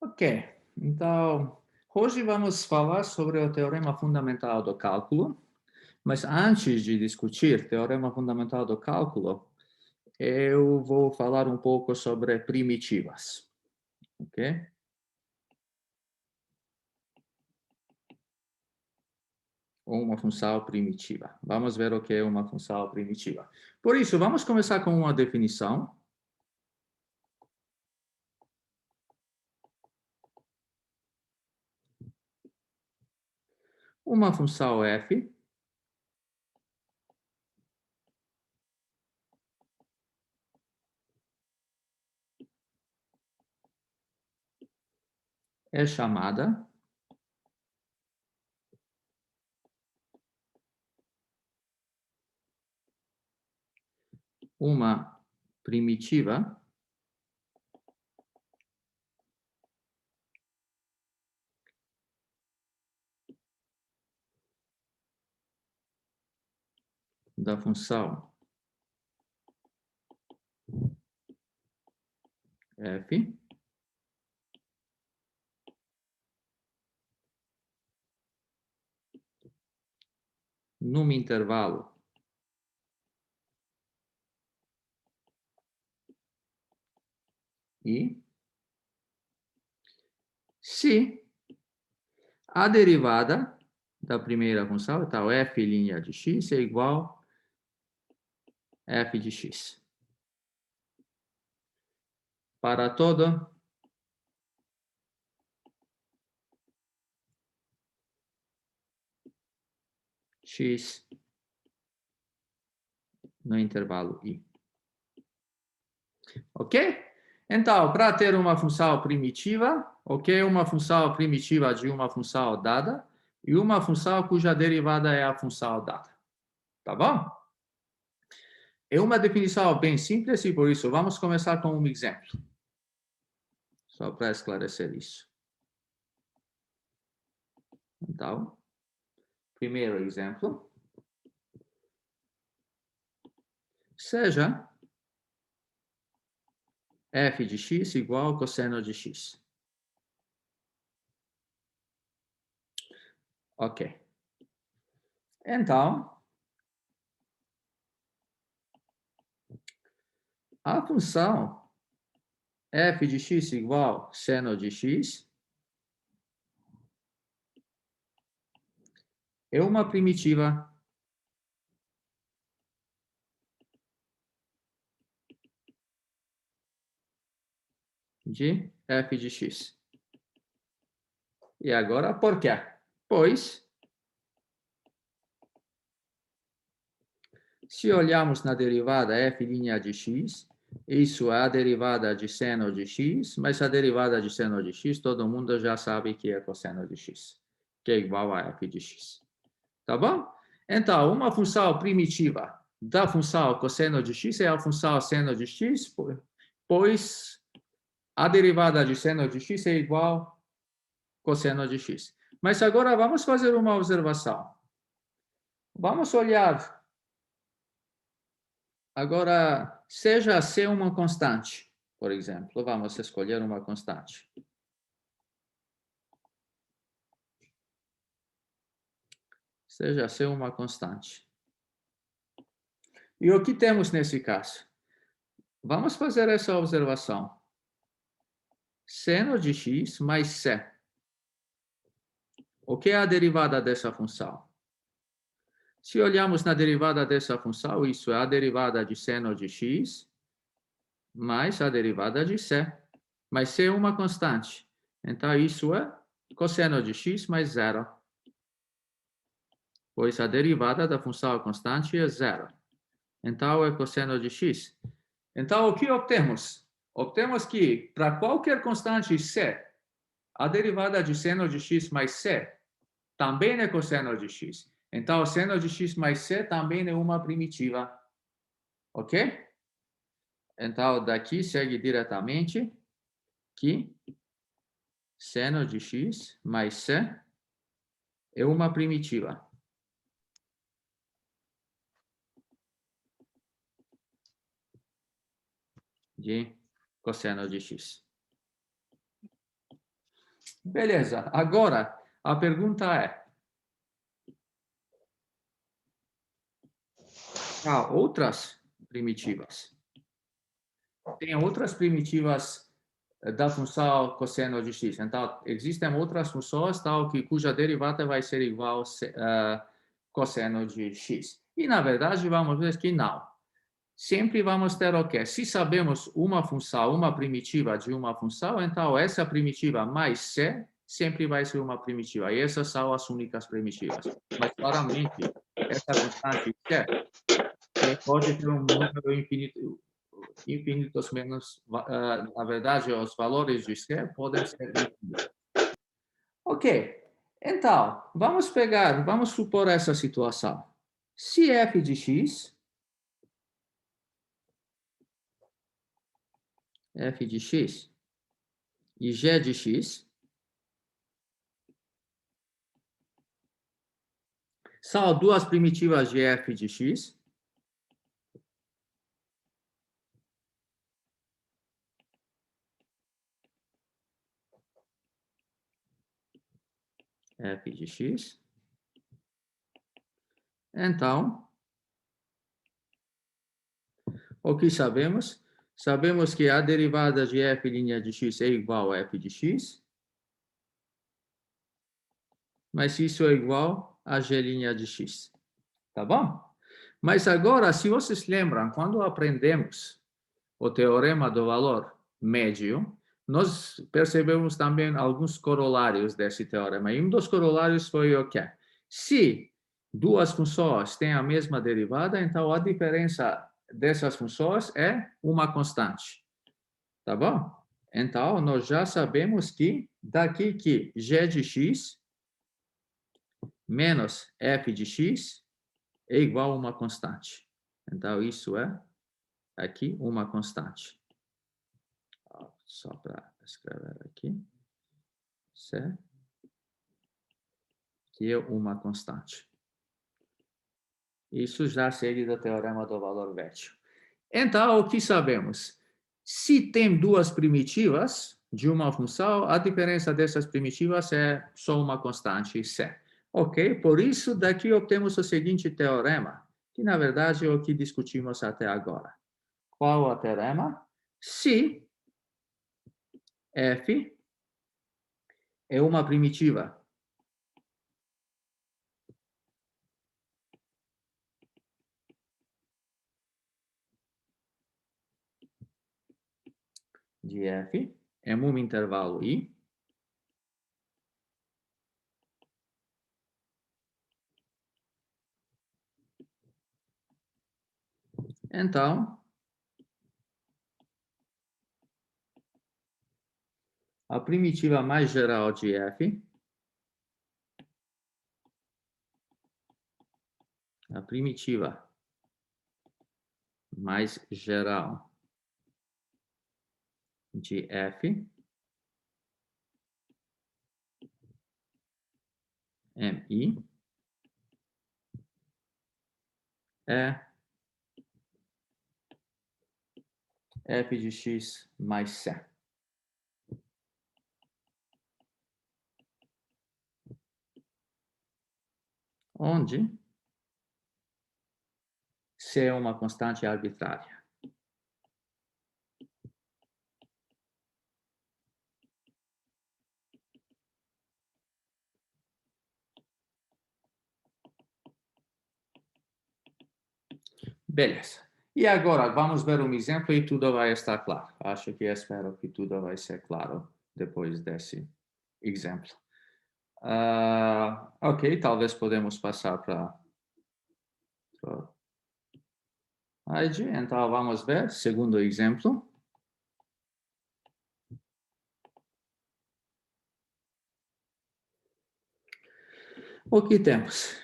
Ok, então, hoje vamos falar sobre o teorema fundamental do cálculo, mas antes de discutir teorema fundamental do cálculo, eu vou falar um pouco sobre primitivas, ok? Ou uma função primitiva. Vamos ver o que é uma função primitiva. Por isso, vamos começar com uma definição. Uma função f é chamada uma primitiva da função f num intervalo i se a derivada da primeira função, então f' de x é igual a f de x. Para todo x no intervalo i. Ok? Então, para ter uma função primitiva, o que é uma função primitiva de uma função dada? E uma função cuja derivada é a função dada. Tá bom? É uma definição bem simples e por isso vamos começar com um exemplo. Só para esclarecer isso. Então, primeiro exemplo. Seja f de x igual a cosseno de x. Ok. Então, a função f de x igual a seno de x é uma primitiva de f de x. E agora, por quê? Pois, se olharmos na derivada f' de x, isso é a derivada de seno de x, mas a derivada de seno de x, todo mundo já sabe que é cosseno de x, que é igual a f de x. Tá bom? Então, uma função primitiva da função cosseno de x é a função seno de x, pois a derivada de seno de x é igual a cosseno de x. Mas agora vamos fazer uma observação. Vamos olhar. Agora, seja C uma constante, por exemplo. Vamos escolher uma constante. Seja C uma constante. E o que temos nesse caso? Vamos fazer essa observação. Seno de x mais C. O que é a derivada dessa função? Se olharmos na derivada dessa função, isso é a derivada de seno de x mais a derivada de C. Mas C é uma constante. Então, isso é cosseno de x mais zero. Pois a derivada da função constante é zero. Então, é cosseno de x. Então, o que obtemos? Obtemos que, para qualquer constante C, a derivada de seno de x mais C também é cosseno de x. Então, seno de x mais c também é uma primitiva. Ok? Então, daqui segue diretamente que seno de x mais c é uma primitiva de cosseno de x. Beleza. Agora, a pergunta é: há outras primitivas? Tem outras primitivas da função cosseno de x. Então, existem outras funções tal cuja derivada vai ser igual a cosseno de x. E, na verdade, vamos ver que não. Sempre vamos ter o quê? Se sabemos uma função, uma primitiva de uma função, então essa primitiva mais c sempre vai ser uma primitiva. E essas são as únicas primitivas. Mas, claramente, essa constante c pode ter um número infinito, infinitos menos, na verdade, os valores de C podem ser infinitos. Ok, então, vamos supor essa situação. Se f de x e g de x são duas primitivas de f de x, f de x, então, o que sabemos? Sabemos que a derivada de f' de x é igual a f de x, mas isso é igual a g' de x. Tá bom? Mas agora, se vocês lembram, quando aprendemos o teorema do valor médio, nós percebemos também alguns corolários desse teorema. E um dos corolários foi o quê? Se duas funções têm a mesma derivada, então a diferença dessas funções é uma constante. Tá bom? Então, nós já sabemos que daqui que g de x menos f de x é igual a uma constante. Então, isso é aqui uma constante. Só para escrever aqui. Certo? Que é uma constante. Isso já seria do teorema do valor médio. Então, o que sabemos? Se tem duas primitivas de uma função, a diferença dessas primitivas é só uma constante c. Ok? Por isso, daqui obtemos o seguinte teorema, que na verdade é o que discutimos até agora. Qual é o teorema? Se f é uma primitiva de f em um intervalo i, então a primitiva mais geral de f, a primitiva mais geral de f, mi, é f de x mais c. Onde c é uma constante arbitrária. Beleza. E agora, vamos ver um exemplo e tudo vai estar claro. Acho que espero que tudo vai ser claro depois desse exemplo. Ok, talvez podemos passar para slide. Então, vamos ver, segundo exemplo. O que temos?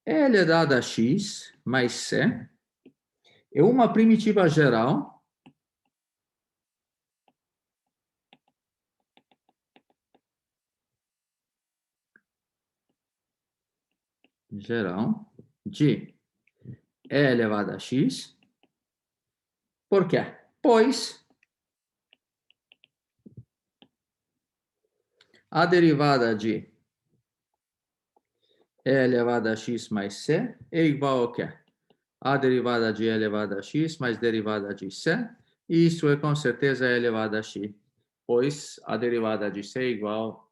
L elevado a x mais c é uma primitiva geral de E elevado a x. Por quê? Pois a derivada de e elevado a x mais c é igual ao quê? A derivada de e elevado a x mais derivada de c. E isso é com certeza e elevado a x, pois a derivada de c é igual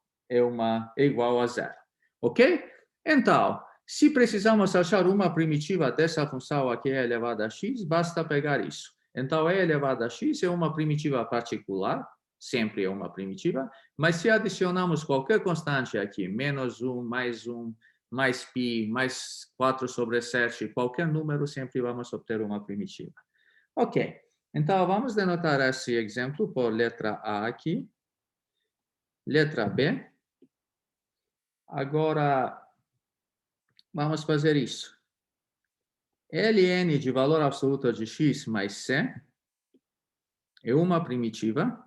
a zero. Ok? Então, se precisamos achar uma primitiva dessa função aqui e elevado a x, basta pegar isso. Então, e elevado a x é uma primitiva particular, sempre é uma primitiva, mas se adicionamos qualquer constante aqui, menos 1, mais π, mais 4 sobre 7, qualquer número, sempre vamos obter uma primitiva. Ok, então vamos denotar esse exemplo por letra A aqui. Letra B. Agora, vamos fazer isso. Ln de valor absoluto de x mais c é uma primitiva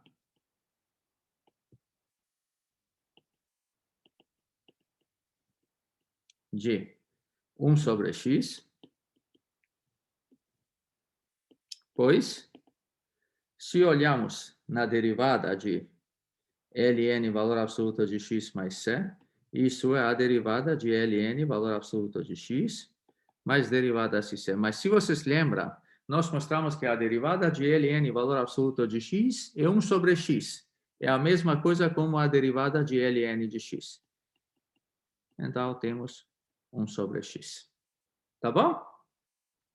de 1 sobre x, pois, se olharmos na derivada de Ln valor absoluto de x mais c, isso é a derivada de Ln valor absoluto de x mais derivada de c. Mas se vocês lembram, nós mostramos que a derivada de Ln valor absoluto de x é 1 sobre x. É a mesma coisa como a derivada de Ln de x. Então, temos 1 sobre x. Tá bom?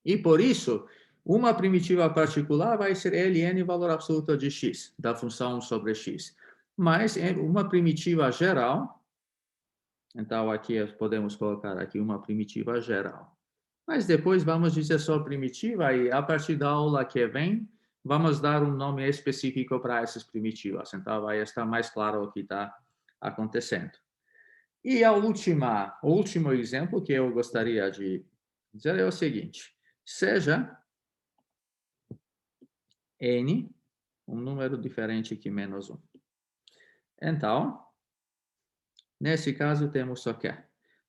E por isso, uma primitiva particular vai ser Ln valor absoluto de x, da função 1 sobre x. Mas uma primitiva geral, então aqui podemos colocar aqui uma primitiva geral. Mas depois vamos dizer só primitiva e a partir da aula que vem, vamos dar um nome específico para essas primitivas. Então vai estar mais claro o que está acontecendo. E o último exemplo que eu gostaria de dizer é o seguinte. Seja n um número diferente que menos 1. Então, nesse caso, temos o quê?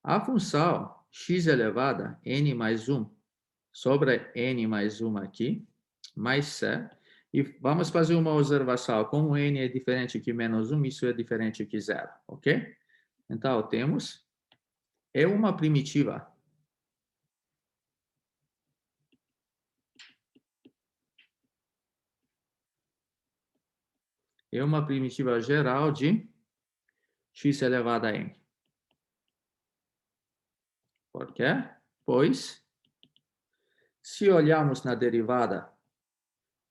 A função x elevada n mais 1 sobre n mais 1 aqui, mais c. E vamos fazer uma observação. Como n é diferente que menos 1, isso é diferente que zero, ok? Então, temos é uma primitiva. É uma primitiva geral de x elevado a n. Por quê? Pois, se olharmos na derivada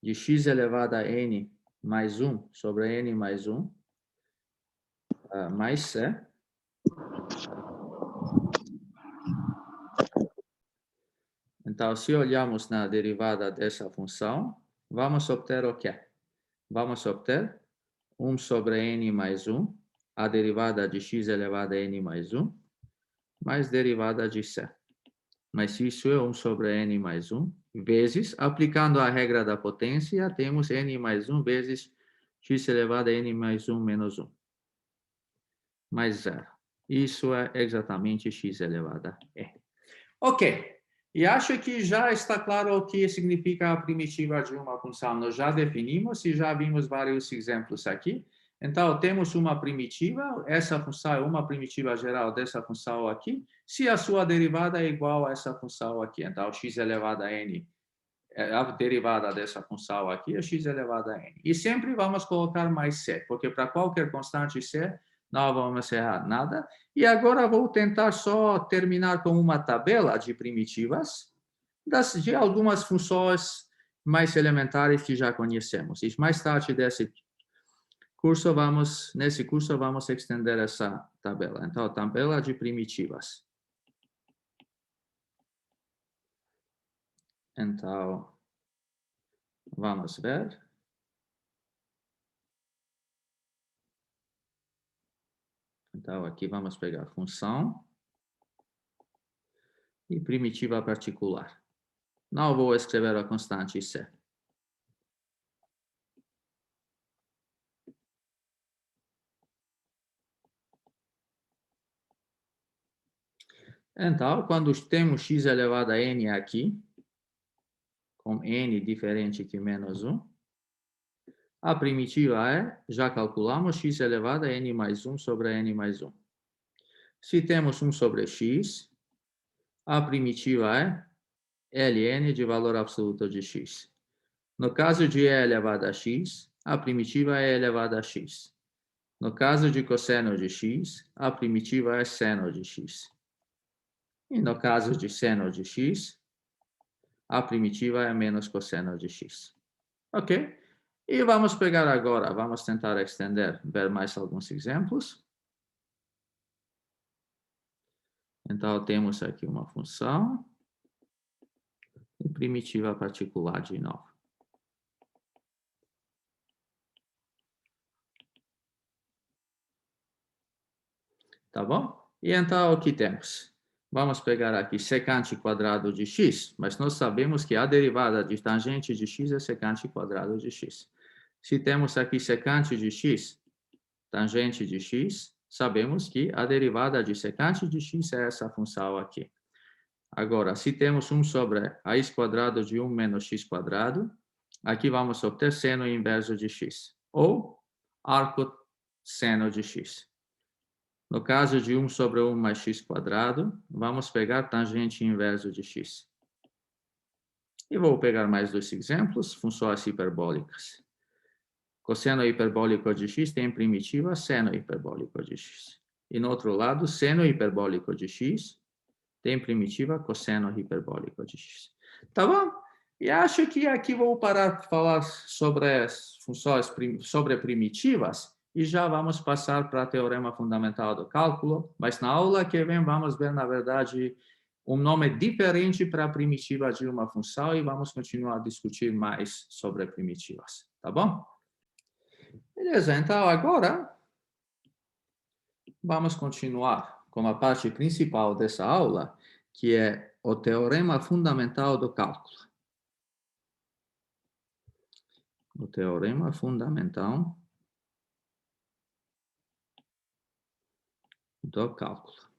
de x elevado a n mais 1 sobre n mais 1, mais c, então, se olharmos na derivada dessa função, vamos obter o quê? Vamos obter 1 sobre n mais 1, a derivada de x elevado a n mais 1, mais derivada de c. Mas isso é 1 sobre n mais 1, vezes, aplicando a regra da potência, temos n mais 1 vezes x elevado a n mais 1 menos 1, mais 0. Isso é exatamente x elevado a n. Ok. E acho que já está claro o que significa a primitiva de uma função. Nós já definimos e já vimos vários exemplos aqui. Então, temos uma primitiva, essa função é uma primitiva geral dessa função aqui, se a sua derivada é igual a essa função aqui. Então, x elevado a n, a derivada dessa função aqui é x elevado a n. E sempre vamos colocar mais c, porque para qualquer constante c, não vamos errar nada. E agora vou tentar só terminar com uma tabela de primitivas de algumas funções mais elementares que já conhecemos. E mais tarde nesse curso vamos estender essa tabela. Então, tabela de primitivas. Então, vamos ver. Então, aqui vamos pegar função e primitiva particular. Não vou escrever a constante c. Então, quando temos x elevado a n aqui, com n diferente que menos 1, A primitiva é, já calculamos, x elevado a n mais 1 sobre n mais 1. Se temos 1 sobre x, a primitiva é ln de valor absoluto de x. No caso de e elevado a x, a primitiva é elevada a x. No caso de cosseno de x, a primitiva é seno de x. E no caso de seno de x, a primitiva é menos cosseno de x. Ok? E vamos pegar agora, vamos tentar estender, ver mais alguns exemplos. Então, temos aqui uma função e primitiva particular de novo. Tá bom? E então, o que temos? Vamos pegar aqui secante quadrado de x, mas nós sabemos que a derivada de tangente de x é secante quadrado de x. Se temos aqui secante de x, tangente de x, sabemos que a derivada de secante de x é essa função aqui. Agora, se temos 1 sobre raiz quadrada de 1 menos x quadrado, aqui vamos obter seno inverso de x, ou arcosseno de x. No caso de 1 sobre 1 mais x quadrado, vamos pegar tangente inverso de x. E vou pegar mais 2 exemplos, funções hiperbólicas. Cosseno hiperbólico de x tem primitiva seno hiperbólico de x. E no outro lado, seno hiperbólico de x tem primitiva cosseno hiperbólico de x. Tá bom? E acho que aqui vou parar de falar sobre as funções sobre primitivas e já vamos passar para o teorema fundamental do cálculo, mas na aula que vem vamos ver, na verdade, um nome diferente para a primitiva de uma função e vamos continuar a discutir mais sobre primitivas. Tá bom? Beleza, então agora vamos continuar com a parte principal dessa aula, que é o teorema fundamental do cálculo. O teorema fundamental do cálculo.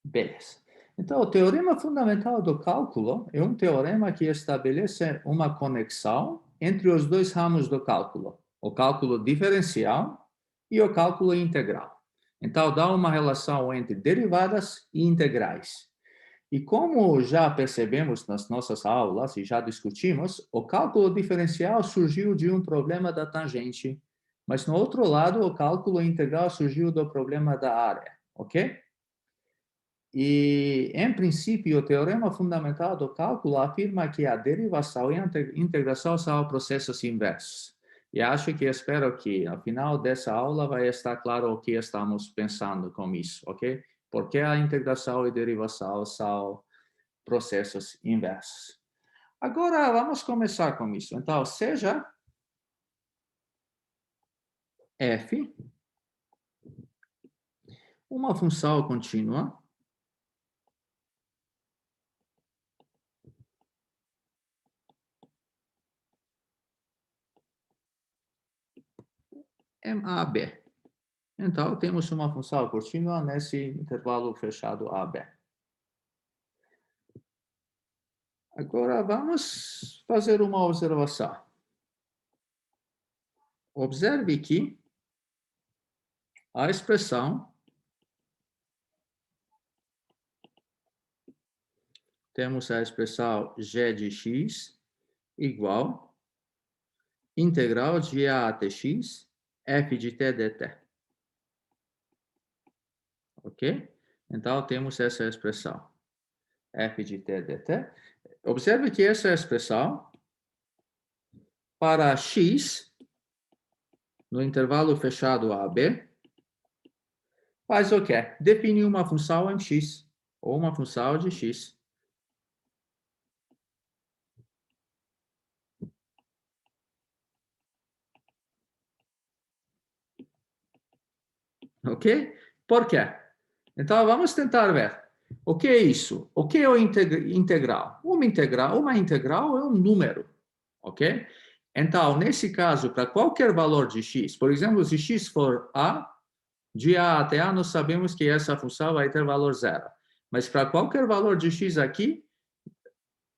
Beleza. Então, o teorema fundamental do cálculo é um teorema que estabelece uma conexão entre os dois ramos do cálculo, o cálculo diferencial e o cálculo integral. Então, dá uma relação entre derivadas e integrais. E como já percebemos nas nossas aulas e já discutimos, o cálculo diferencial surgiu de um problema da tangente, mas no outro lado, o cálculo integral surgiu do problema da área, ok? E, em princípio, o teorema fundamental do cálculo afirma que a derivação e a integração são processos inversos. E acho que espero que, ao final dessa aula, vai estar claro o que estamos pensando com isso, ok? Porque a integração e derivação são processos inversos. Agora, vamos começar com isso. Então, seja f uma função contínua MAB. Então, temos uma função contínua nesse intervalo fechado AB. Agora, vamos fazer uma observação. Observe que a expressão temos a expressão g de x igual integral de a até x, f de t dt. Ok? Então, temos essa expressão, f de t dt. Observe que essa expressão, para x, no intervalo fechado AB, faz o quê? Define uma função em x, ou uma função de x. Ok? Por quê? Então, vamos tentar ver. O que é isso? O que é o integral? Uma integral é um número, ok? Então, nesse caso, para qualquer valor de x, por exemplo, se x for a, De A até A, nós sabemos que essa função vai ter valor zero. Mas para qualquer valor de x aqui,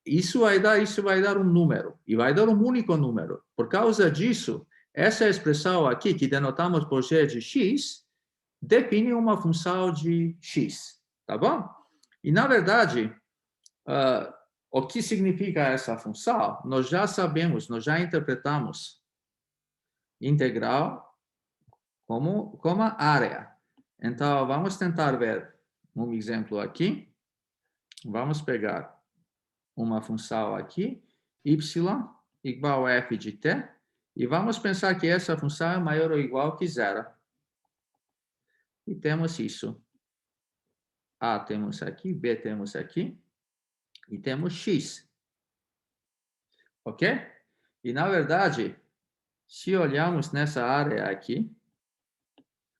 isso vai dar um número, e vai dar um único número. Por causa disso, essa expressão aqui, que denotamos por g de x, define uma função de x, tá bom? E, na verdade, o que significa essa função? Nós já sabemos, nós já interpretamos integral como área. Então, vamos tentar ver um exemplo aqui. Vamos pegar uma função aqui, y igual a f de t, e vamos pensar que essa função é maior ou igual que zero. E temos isso. A temos aqui, B temos aqui, e temos x. Ok? E, na verdade, se olharmos nessa área aqui,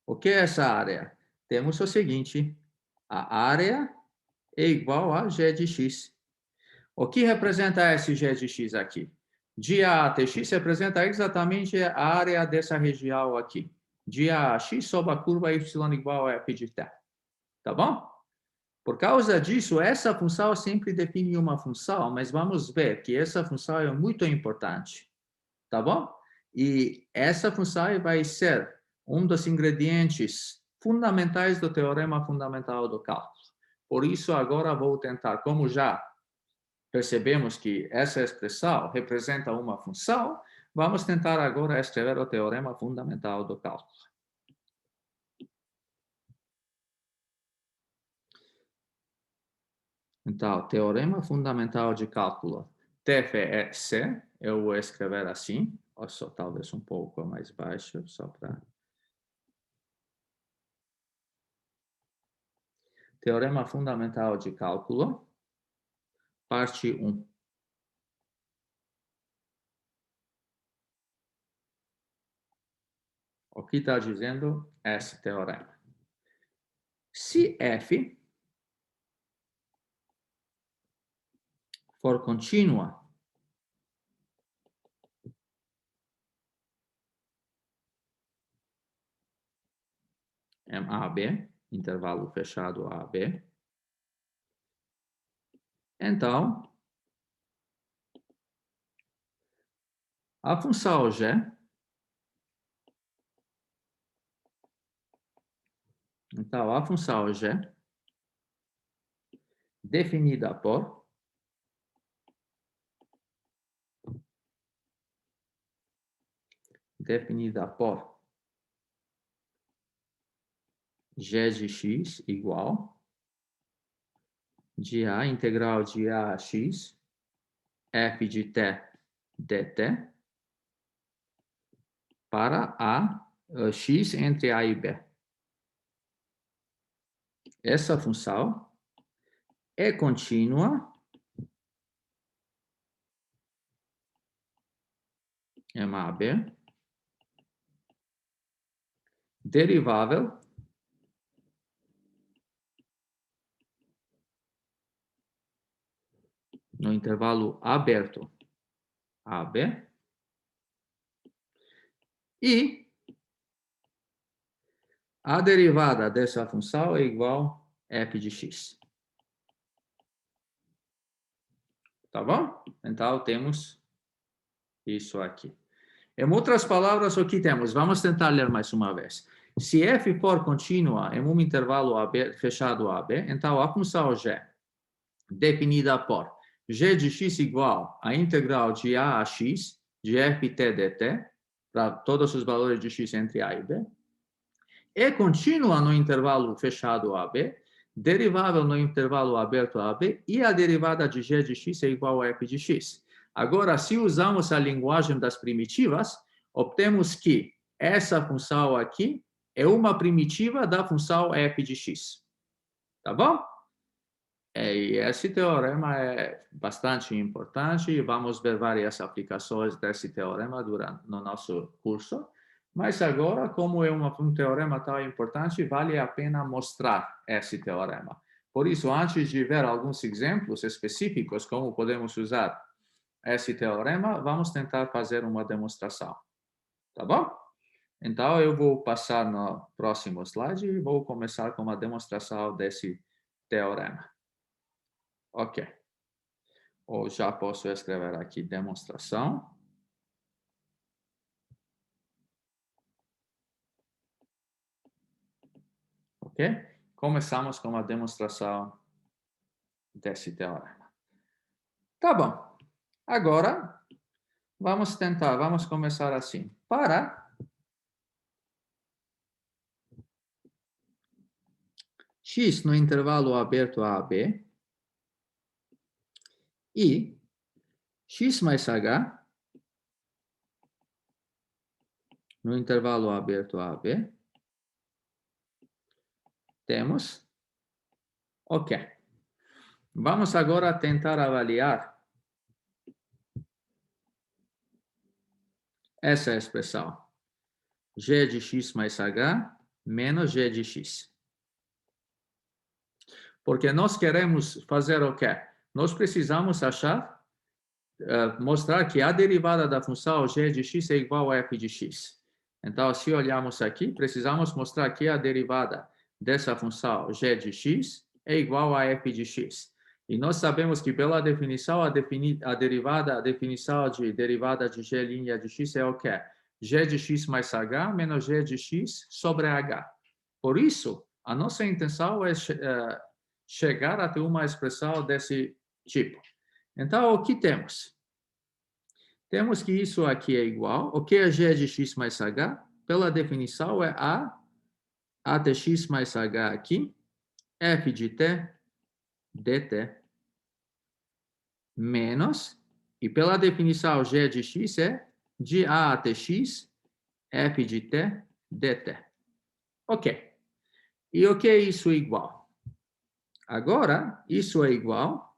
o que é essa área? Temos o seguinte, a área é igual a g de x. O que representa esse g de x aqui? De A até x representa exatamente a área dessa região aqui. De A a x sobre a curva y igual a f de t. Tá bom? Por causa disso, essa função sempre define uma função, mas vamos ver que essa função é muito importante. Tá bom? E essa função vai ser um dos ingredientes fundamentais do teorema fundamental do cálculo. Por isso, agora vou tentar, como já percebemos que essa expressão representa uma função, vamos tentar agora escrever o teorema fundamental do cálculo. Então, teorema fundamental de cálculo, TFE-C, eu vou escrever assim, ou só talvez um pouco mais baixo, só para... Teorema fundamental de cálculo, parte 1. O que está dizendo esse teorema? Se f for contínua, MAB, intervalo fechado AB, então, a função g, então, a função g, definida por g de x igual de A, integral de A a x, f de t dt, para x entre A e B. Essa função é contínua, MAB, derivável no intervalo aberto AB e a derivada dessa função é igual a f de x. Tá bom? Então, temos isso aqui. Em outras palavras, o que temos? Vamos tentar ler mais uma vez. Se f for contínua em um intervalo fechado AB, então a função g, definida por g de x igual a integral de A a x, de ft dt, para todos os valores de x entre A e B, é contínua no intervalo fechado AB, derivável no intervalo aberto AB, e a derivada de g de x é igual a f de x. Agora, se usamos a linguagem das primitivas, obtemos que essa função aqui é uma primitiva da função f de x. Tá bom? E esse teorema é bastante importante e vamos ver várias aplicações desse teorema no nosso curso. Mas agora, como é um teorema tão importante, vale a pena mostrar esse teorema. Por isso, antes de ver alguns exemplos específicos como podemos usar esse teorema, vamos tentar fazer uma demonstração. Tá bom? Então, eu vou passar no próximo slide e vou começar com a demonstração desse teorema. Ok. Ou já posso escrever aqui demonstração. Ok? Começamos com a demonstração desse teorema. Tá bom. Agora, vamos tentar, vamos começar assim. Para x no intervalo aberto a b e x mais h no intervalo aberto a b, temos, ok. Vamos agora tentar avaliar essa expressão. G de x mais h menos g de x. Porque nós queremos fazer o quê? Nós precisamos achar, mostrar que a derivada da função g de x é igual a f de x. Então, se olharmos aqui, precisamos mostrar que a derivada dessa função g de x é igual a f de x. E nós sabemos que, pela definição, a definição de derivada de g' de x é o quê? G de x mais h menos g de x sobre h. Por isso, a nossa intenção é chegar até uma expressão desse tipo. Então, o que temos? Temos que isso aqui é igual. O que é g de x mais h? Pela definição, é a de x mais h aqui, f de t dt, menos, e pela definição, g de x é de a até x, f de t dt. Ok. E o que é isso igual? Agora, isso é igual.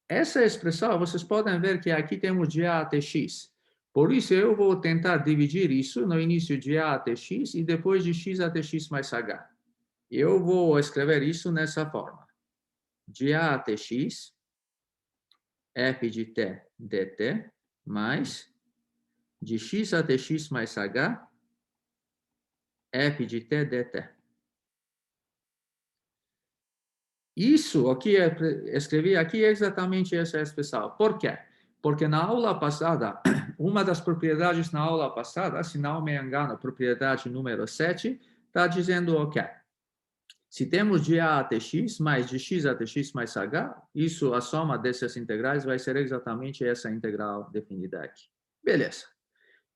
Essa expressão, vocês podem ver que aqui temos de a até x. Por isso, eu vou tentar dividir isso no início de a até x e depois de x até x mais h. Eu vou escrever isso nessa forma. De a até x, f de t dt, mais de x até x mais h, f de t dt. Isso, o que eu escrevi aqui é exatamente essa expressão. Por quê? Porque na aula passada, uma das propriedades na aula passada, se não me engano, propriedade número 7, está dizendo o quê? Se temos de a até x mais de x até x mais h, isso, a soma dessas integrais vai ser exatamente essa integral definida aqui. Beleza.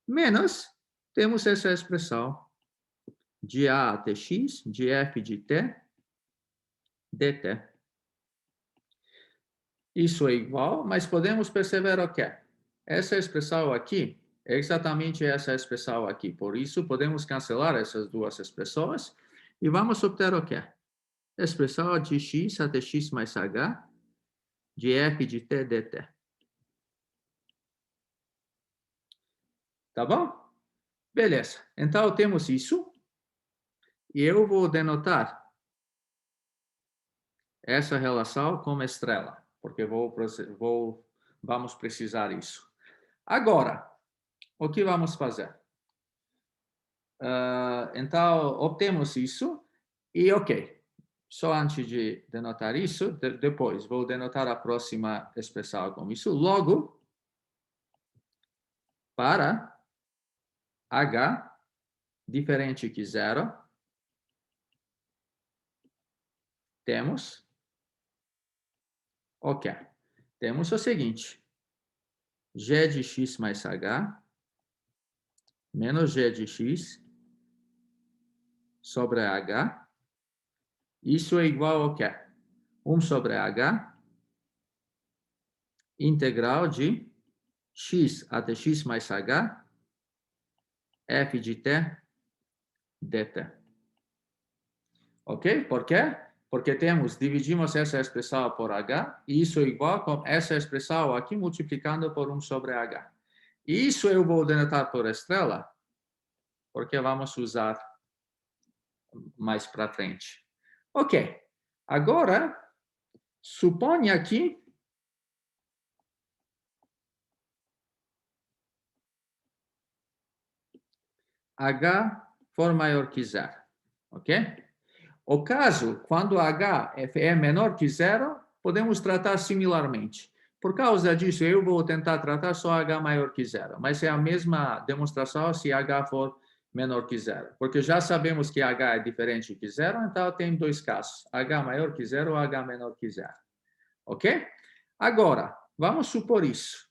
Menos, temos essa expressão de a até x, de f de t, dt. Isso é igual, mas podemos perceber o quê? Essa expressão aqui é exatamente essa expressão aqui. Por isso, podemos cancelar essas duas expressões e vamos obter o quê? Expressão de x até x mais h de f de t dt. Tá bom? Beleza. Então, temos isso. E eu vou denotar essa relação como estrela, porque vamos precisar isso. Agora, o que vamos fazer? Então, obtemos isso e, ok, só antes de denotar isso, depois vou denotar a próxima expressão com isso. Logo, para h diferente que zero, temos, ok, temos o seguinte, g de x mais h menos g de x sobre h, isso é igual ao quê? 1 sobre h, integral de x até x mais h, f de t dt. Ok? Por quê? Porque dividimos essa expressão por h, e isso é igual com essa expressão aqui multiplicando por 1 sobre h. E isso eu vou denotar por estrela, porque vamos usar mais para frente. Ok. Agora, suponha que H for maior que zero, ok? O caso, quando H é menor que zero, podemos tratar similarmente. Por causa disso, eu vou tentar tratar só H maior que zero, mas é a mesma demonstração se H for menor que zero, porque já sabemos que H é diferente que zero, então tem dois casos, H maior que zero ou H menor que zero, ok? Agora, vamos supor isso.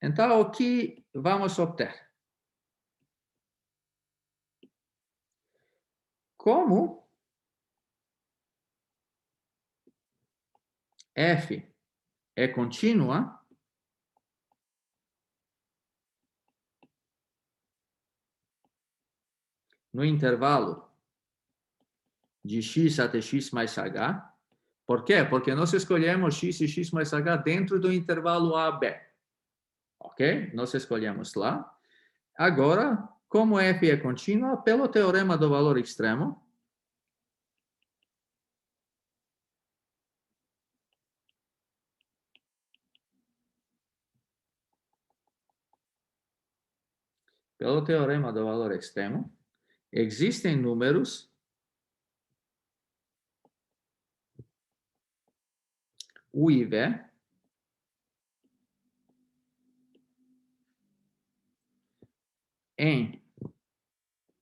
Então, o que vamos obter? Como F é contínua, no intervalo de x até x mais h. Por quê? Porque nós escolhemos x e x mais h dentro do intervalo AB. Ok? Nós escolhemos lá. Agora, como f é contínua, pelo teorema do valor extremo, existem números U e V em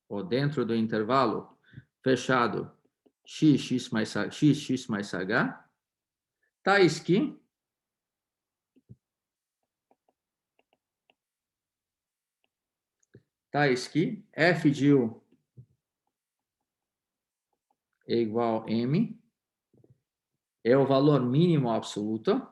ou dentro do intervalo fechado x mais h, tais que f de u é igual a m, é o valor mínimo absoluto,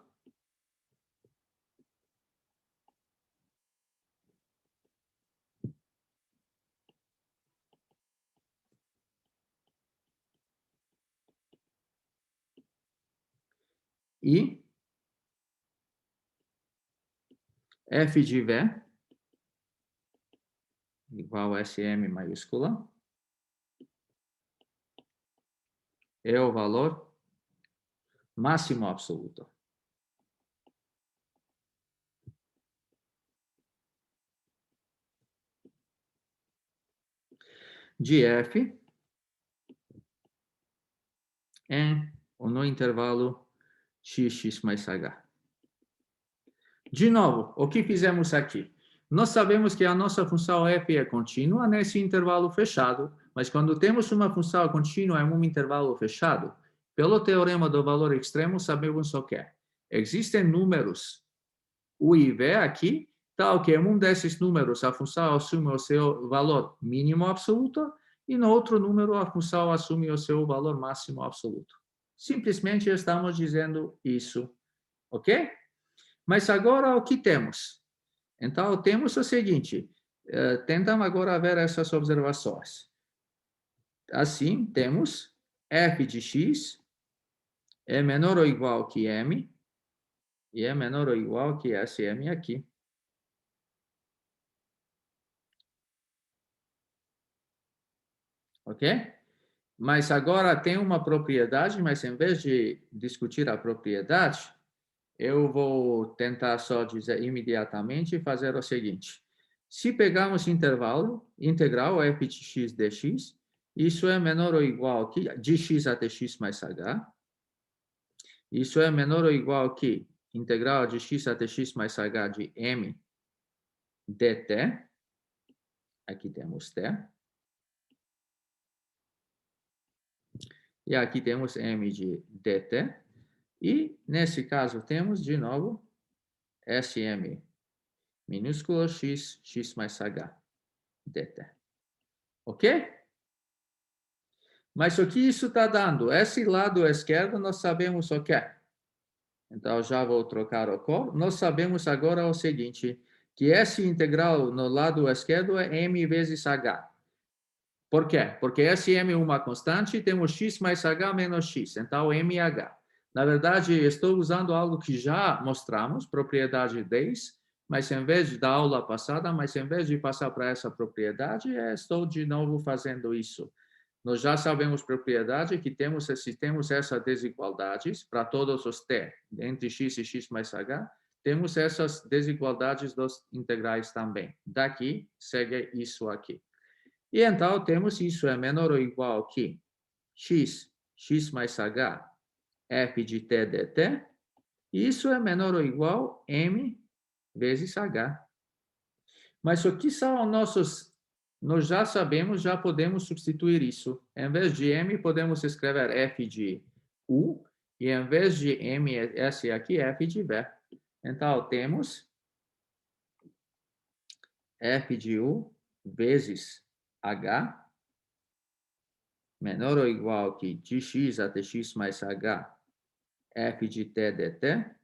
e f de v igual a SM maiúscula é o valor máximo absoluto. De f em ou no intervalo x mais h. De novo, o que fizemos aqui? Nós sabemos que a nossa função f é contínua nesse intervalo fechado, mas quando temos uma função contínua em um intervalo fechado, pelo teorema do valor extremo, sabemos o que? Existem números U e V aqui, tal que em um desses números a função assume o seu valor mínimo absoluto e no outro número a função assume o seu valor máximo absoluto. Simplesmente estamos dizendo isso, ok? Mas agora o que temos? Então, temos o seguinte, tentamos agora ver essas observações. Assim, temos f de x é menor ou igual que m, e é menor ou igual que SM aqui. Ok? Mas agora tem uma propriedade, mas em vez de discutir a propriedade, eu vou tentar só dizer imediatamente e fazer o seguinte. Se pegarmos intervalo integral f de x dx, isso é menor ou igual que de x até x mais h. Isso é menor ou igual que integral de x até x mais h de m dt. Aqui temos t. E aqui temos m de dt. E, nesse caso, temos, de novo, SM minúsculo x mais h dt. Ok? Mas o que isso está dando? Esse lado esquerdo nós sabemos o que é. Então, já vou trocar a cor. Nós sabemos agora o seguinte, que esse integral no lado esquerdo é m vezes h. Por quê? Porque SM é uma constante e temos x mais h menos x. Então, mh. Na verdade, estou usando algo que já mostramos, propriedade 10, mas em vez da aula passada, mas em vez de passar para essa propriedade, estou de novo fazendo isso. Nós já sabemos propriedade que temos essas desigualdades para todos os t, entre x e x mais h, temos essas desigualdades dos integrais também. Daqui, segue isso aqui. E então, temos isso é menor ou igual que x mais h, f de t dt. E isso é menor ou igual a m vezes h. Mas o que são nossos... Nós já sabemos, já podemos substituir isso. Em vez de m, podemos escrever f de u. E em vez de m, esse aqui, f de v. Então, temos f de u vezes h menor ou igual que dx até x mais h, f de t dt,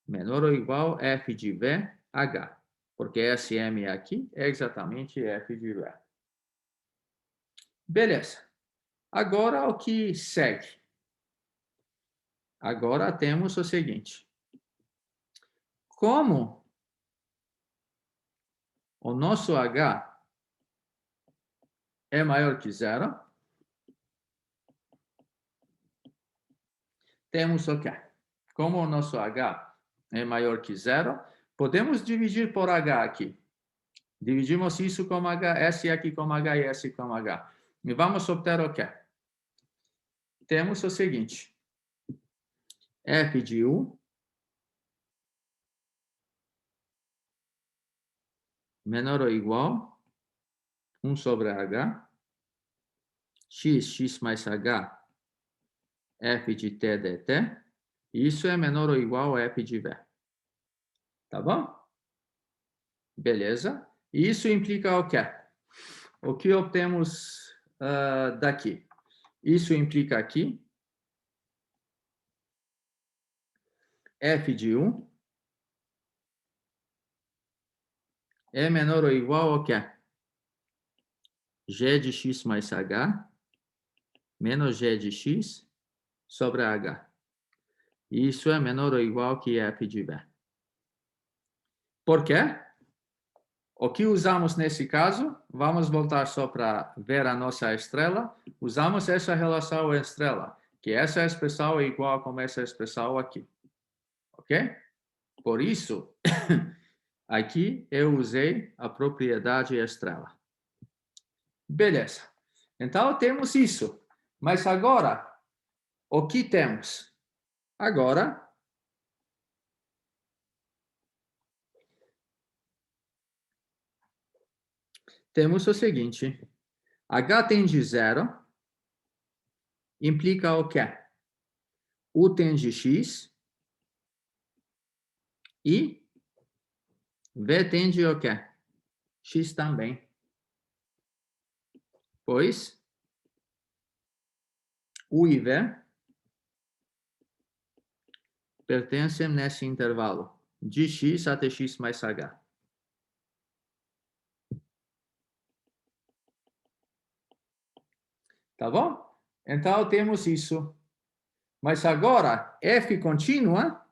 menor ou igual a f de v, h. Porque esse m aqui é exatamente f de v. Beleza. Agora, o que segue? Agora, temos o seguinte. Como o nosso h é maior que zero, temos o quê? Como o nosso h é maior que zero, podemos dividir por h aqui. Dividimos isso com h, s aqui com h e s com h. E vamos obter o quê? Temos o seguinte. F de u menor ou igual 1 sobre h, x mais h, f de t dt. Isso é menor ou igual a f de v. Tá bom? Beleza. Isso implica o quê? O que obtemos daqui? Isso implica aqui f de u é menor ou igual ao quê? G de x mais h menos g de x sobre h. Isso é menor ou igual que f de v. Por quê? O que usamos nesse caso? Vamos voltar só para ver a nossa estrela. Usamos essa relação estrela, que essa expressão é igual como essa expressão aqui. Ok? Por isso, aqui eu usei a propriedade estrela. Beleza. Então, temos isso. Mas agora, o que temos? Agora, temos o seguinte. H tende zero implica o quê? U tende x e V tende o quê? X também. Pois U e V pertencem nesse intervalo de x até x mais h. Tá bom? Então, temos isso. Mas agora, f contínua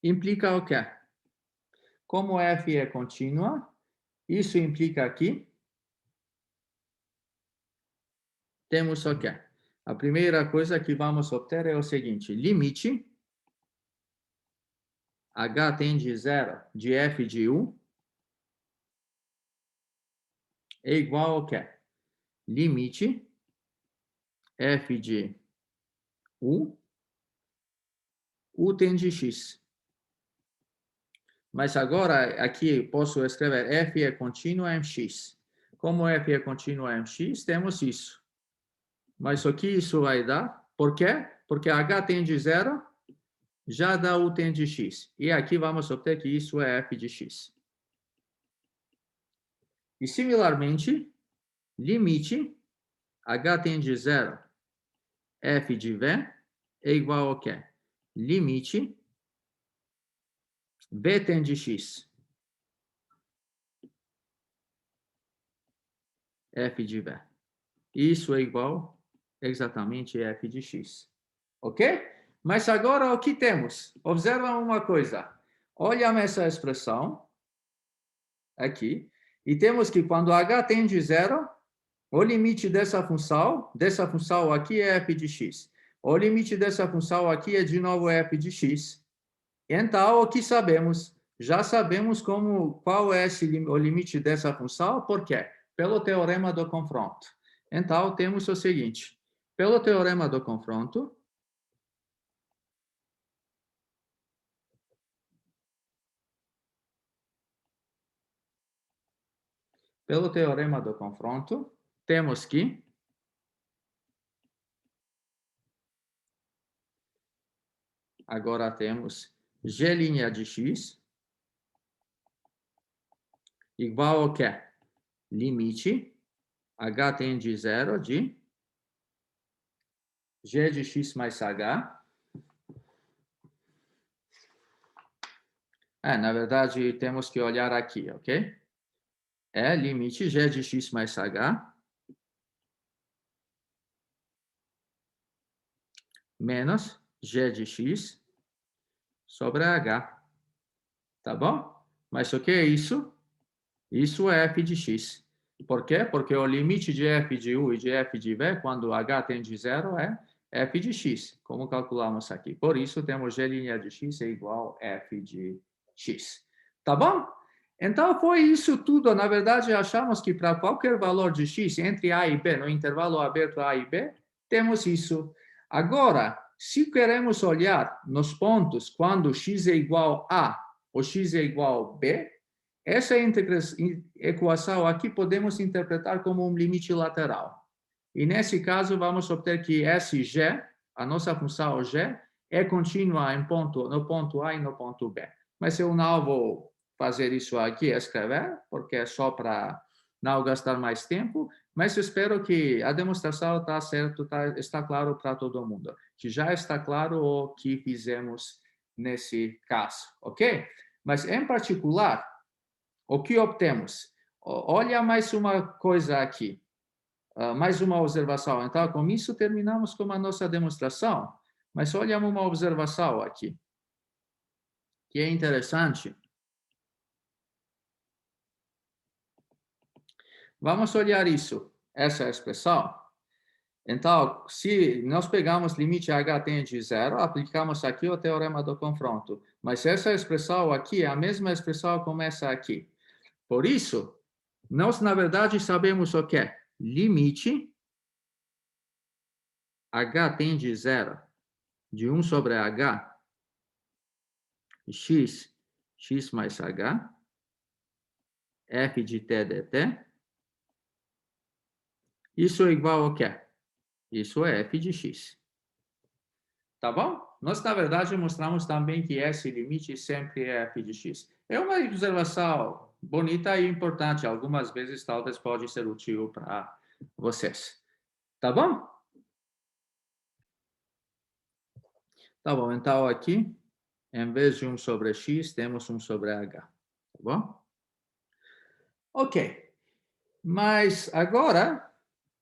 implica o quê? Como f é contínua, isso implica aqui, temos o quê? A primeira coisa que vamos obter é o seguinte, limite h tende zero de f de u é igual ao quê? Limite f de u tende x. Mas agora, aqui, posso escrever f é contínua em x. Como f é contínua em x, temos isso. Mas o que isso vai dar? Por quê? Porque h tende zero, já dá u tende x. E aqui vamos obter que isso é f de x. E, similarmente, limite h tende zero, f de v é igual ao quê? Limite v tende x, f de v. Isso é igual exatamente a f de x. Ok? Mas agora o que temos? Observa uma coisa. Olha essa expressão aqui. E temos que quando h tende zero, O limite dessa função aqui é f de x. O limite dessa função aqui é de novo f de x. Então, o que sabemos? Já sabemos qual é o limite dessa função, por quê? Pelo teorema do confronto. Então, temos o seguinte. Pelo teorema do confronto, temos que agora temos g' de x igual ao quê? Limite h tende a 0 de g de x mais h. Na verdade, temos que olhar aqui, ok? É limite g de x mais h menos g de x sobre h. Tá bom? Mas o que é isso? Isso é f de x. Por quê? Porque o limite de f de u e de f de v, quando h tende a 0, é f de x, como calculamos aqui. Por isso, temos g' de x é igual a f de x. Tá bom? Então, foi isso tudo. Na verdade, achamos que para qualquer valor de x entre a e b, no intervalo aberto a e b, temos isso. Agora, se queremos olhar nos pontos quando x é igual a ou x é igual a b, essa equação aqui podemos interpretar como um limite lateral. E nesse caso, vamos obter que SG, a nossa função G, é contínua no ponto A e no ponto B. Mas eu não vou fazer isso aqui, escrever, porque é só para não gastar mais tempo, mas eu espero que a demonstração está certo, está claro para todo mundo, que já está claro o que fizemos nesse caso, ok? Mas, em particular, o que obtemos? Olha mais uma coisa aqui, mais uma observação. Então, com isso, terminamos com a nossa demonstração. Mas olha uma observação aqui, que é interessante. Vamos olhar isso, essa expressão. Então, se nós pegamos limite h tende a 0, aplicamos aqui o teorema do confronto. Mas essa expressão aqui é a mesma expressão como essa aqui. Por isso, nós, na verdade, sabemos o que é limite h tende a 0 de 1 sobre h, x mais h, f de t dt. Isso é igual ao quê? Isso é f de x. Tá bom? Nós, na verdade, mostramos também que esse limite sempre é f de x. É uma observação bonita e importante. Algumas vezes, talvez, pode ser útil para vocês. Tá bom? Tá bom. Então, aqui, em vez de 1 sobre x, temos 1 sobre h. Tá bom? Ok. Mas, agora,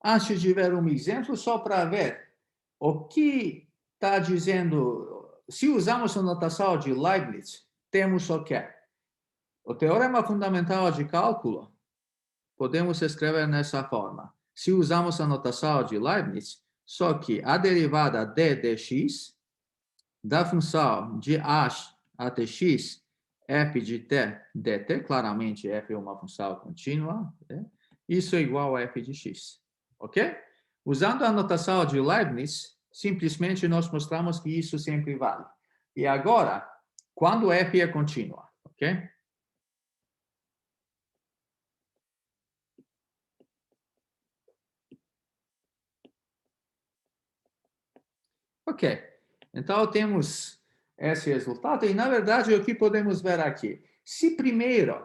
antes de ver um exemplo, só para ver o que está dizendo. Se usamos a notação de Leibniz, temos o quê? O teorema fundamental de cálculo, podemos escrever nessa forma. Se usamos a notação de Leibniz, só que a derivada d dx da função de h até x, f de t dt, claramente f é uma função contínua, né? Isso é igual a f de x, ok? Usando a notação de Leibniz, simplesmente nós mostramos que isso sempre vale. E agora, quando f é contínua, ok? Ok. Então, temos esse resultado. E, na verdade, o que podemos ver aqui? Se primeiro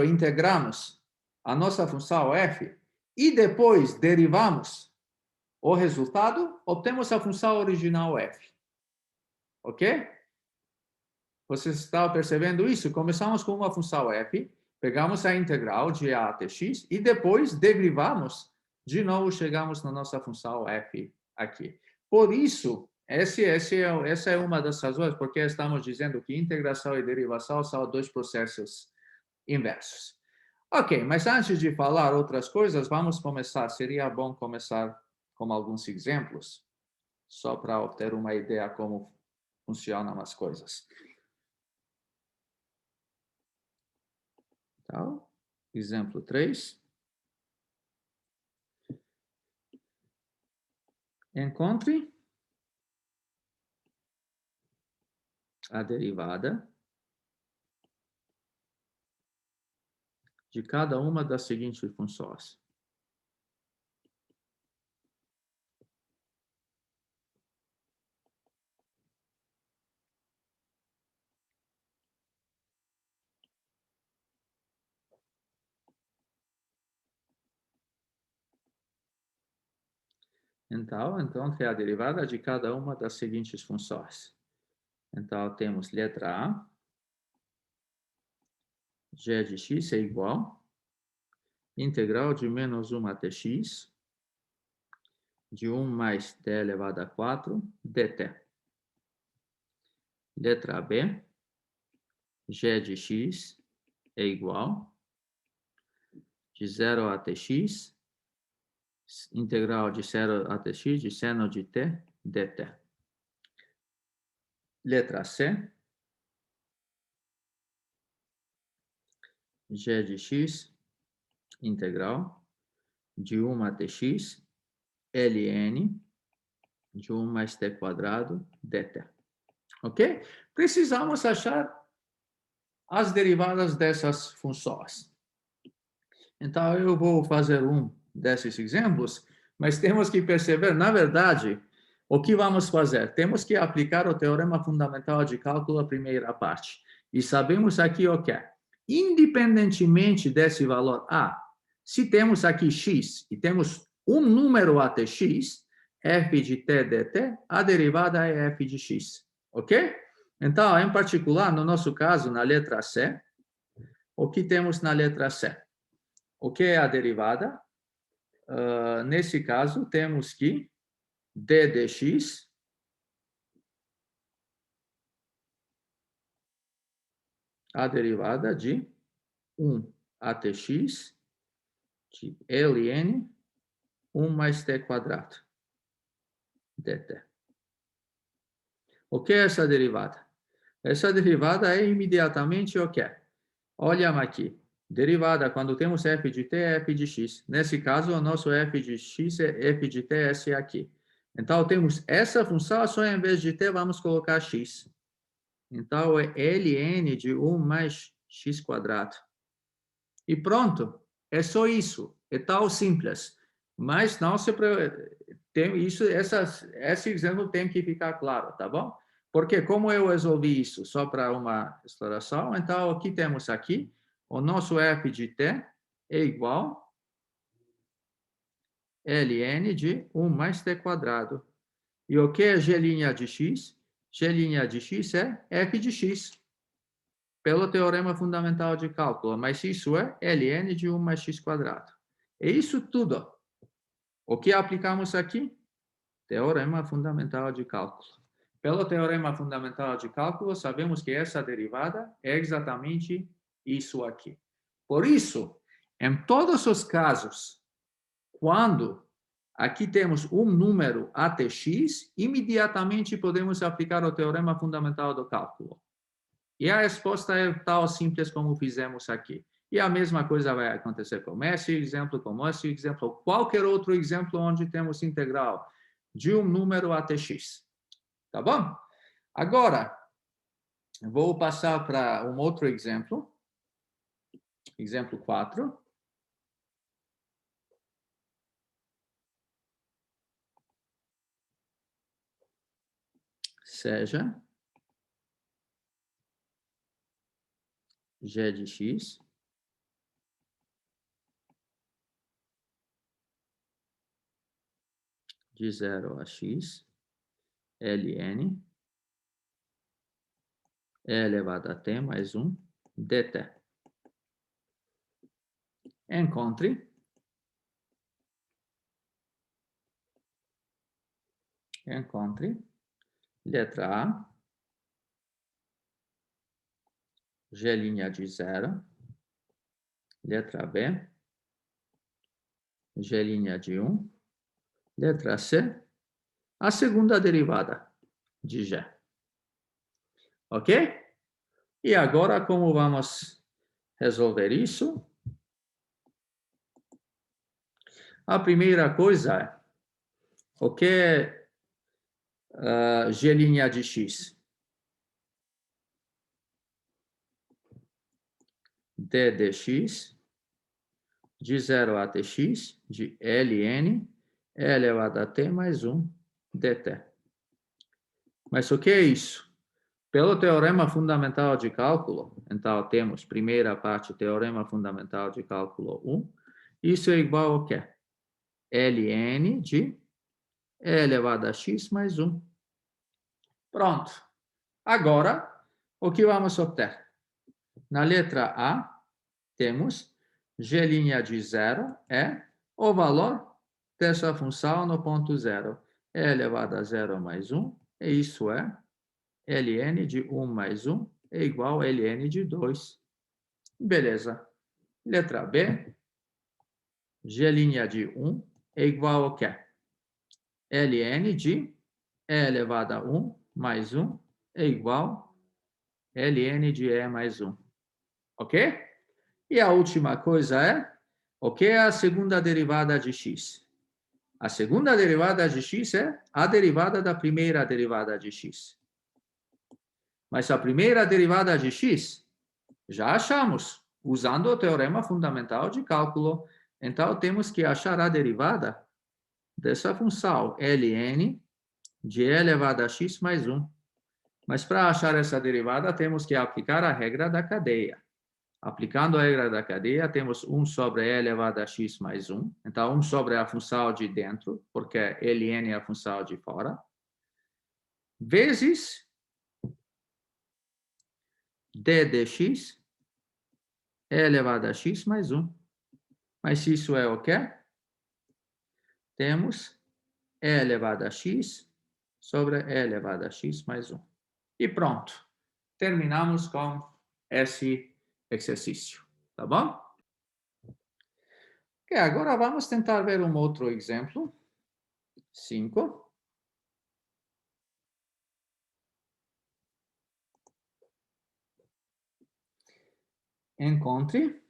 integramos a nossa função f e depois derivamos o resultado, obtemos a função original f. Ok? Vocês estão percebendo isso? Começamos com uma função f, pegamos a integral de a até x e depois derivamos, de novo chegamos na nossa função f aqui. Por isso, essa é uma das razões porque estamos dizendo que integração e derivação são dois processos inversos. Ok, mas antes de falar outras coisas, vamos começar. Seria bom começar com alguns exemplos, só para obter uma ideia como funcionam as coisas. Então, exemplo 3. Encontre a derivada de cada uma das seguintes funções. Então, encontre a derivada de cada uma das seguintes funções. Então, temos letra A. G de x é igual integral de menos 1 até x de 1 mais t elevado a 4 dt. Letra B. G de x é igual de 0 até x, integral de 0 até x de seno de t dt. Letra C. G de x integral de 1 até x ln de 1 mais t quadrado dt. Ok? Precisamos achar as derivadas dessas funções. Então, eu vou fazer um desses exemplos, mas temos que perceber, na verdade, o que vamos fazer? Temos que aplicar o teorema fundamental de cálculo à primeira parte. E sabemos aqui o que é. Independentemente desse valor A, se temos aqui x e temos um número até x, f de t dt, a derivada é f de x. Ok? Então, em particular, no nosso caso, na letra C, o que temos na letra C? O que é a derivada? Nesse caso, temos que d dx a derivada de 1 até x de ln 1 mais t quadrado dt. O que é essa derivada? Essa derivada é imediatamente o que é? Olha aqui. Derivada, quando temos f de t, é f de x. Nesse caso, o nosso f de x é f de t, esse é aqui. Então, temos essa função, só em vez de t, vamos colocar x. Então, é ln de 1 mais x quadrado. E pronto. É só isso. É tão simples. Mas não se tem isso, esse exemplo tem que ficar claro, tá bom? Porque como eu resolvi isso só para uma exploração, então o que temos aqui? O nosso f de t é igual ln de 1 mais t quadrado. E o que é g' de x? G' de x é f de x, pelo teorema fundamental de cálculo. Mas isso é ln de 1 mais x quadrado. É isso tudo. O que aplicamos aqui? Teorema fundamental de cálculo. Pelo teorema fundamental de cálculo, sabemos que essa derivada é exatamente isso aqui. Por isso, em todos os casos, quando aqui temos um número até x, imediatamente podemos aplicar o teorema fundamental do cálculo. E a resposta é tão simples como fizemos aqui. E a mesma coisa vai acontecer com esse exemplo, qualquer outro exemplo onde temos integral de um número até x. Tá bom? Agora, vou passar para um outro exemplo. Exemplo 4. Seja g de x de 0 a x ln e elevado a t mais 1 dt. Encontre letra A, g' de 0 Letra B. G' de 1. Letra C. A segunda derivada de G. Ok? E agora, como vamos resolver isso? A primeira coisa é, o que é G' de x? D de x, de 0 a tx, de ln, e elevado a t mais 1 dt. Mas o que é isso? Pelo teorema fundamental de cálculo, então temos primeira parte, teorema fundamental de cálculo 1, isso é igual ao quê? ln de e elevado a x mais 1. Pronto. Agora, o que vamos obter? Na letra A, temos G' de 0 é o valor dessa função no ponto 0. E elevado a 0 mais 1, e isso é ln de 1 mais 1 é igual a ln de 2. Beleza. Letra B, G' de 1 é igual ao quê? ln de e elevado a 1 mais 1 é igual a ln de e mais 1. Ok? E a última coisa é, o que é a segunda derivada de x? A segunda derivada de x é a derivada da primeira derivada de x. Mas a primeira derivada de x, já achamos, usando o teorema fundamental de cálculo. Então, temos que achar a derivada dessa função ln de e elevado a x mais 1. Mas para achar essa derivada, temos que aplicar a regra da cadeia. Aplicando a regra da cadeia, temos 1 sobre e elevado a x mais 1. Então, 1 sobre a função de dentro, porque ln é a função de fora, vezes d de x e elevado a x mais 1. Mas isso é o quê? Temos e elevado a x sobre e elevado a x mais 1. E pronto. Terminamos com esse exercício. Tá bom? Ok, agora vamos tentar ver um outro exemplo. 5. Encontre.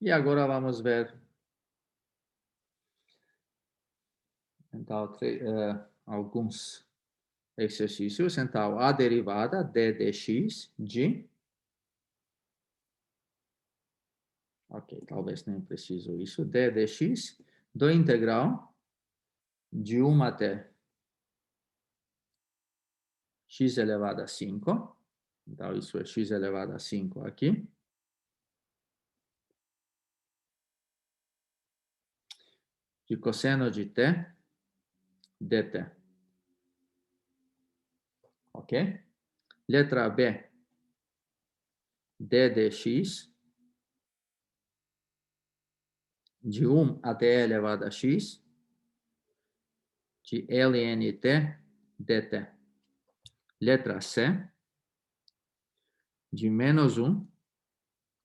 E agora vamos ver então, alguns exercícios. Então, a derivada d de x de... Ok, talvez nem preciso isso. D de x do integral de 1 até x elevado a 5. Então, isso é x elevado a 5 aqui. De cosseno de t dt. Ok? Letra B. D de x de 1 até e elevado a x de ln t dt. Letra C. De menos 1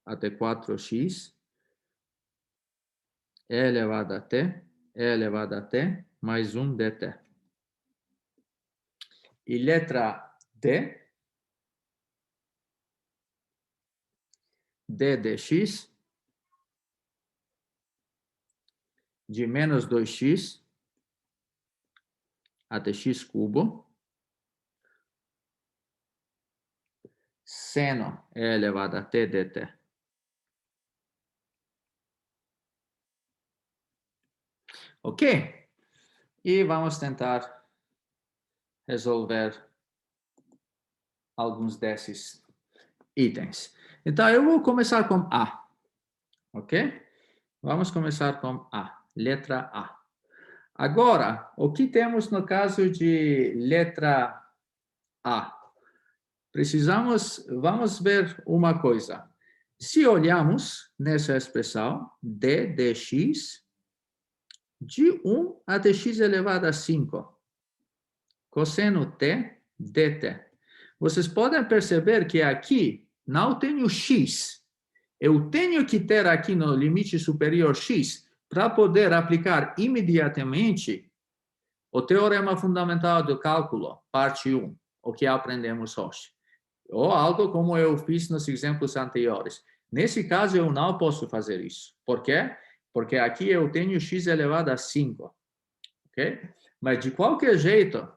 até 4x e elevado a t, e elevado a t, mais 1 dt. E letra D, d de x, de menos 2x até x cubo, seno e elevado a t dt. Ok? E vamos tentar resolver alguns desses itens. Então, eu vou começar com A. Ok? Vamos começar com A. Letra A. Agora, o que temos no caso de letra A? Vamos ver uma coisa. Se olharmos nessa expressão, d de x, de 1 até x elevado a 5, cosseno t dt. Vocês podem perceber que aqui não tenho x. Eu tenho que ter aqui no limite superior x para poder aplicar imediatamente o teorema fundamental do cálculo, parte 1, o que aprendemos hoje. Ou algo como eu fiz nos exemplos anteriores. Nesse caso, eu não posso fazer isso. Por quê? Porque aqui eu tenho x elevado a 5. Ok? Mas, de qualquer jeito,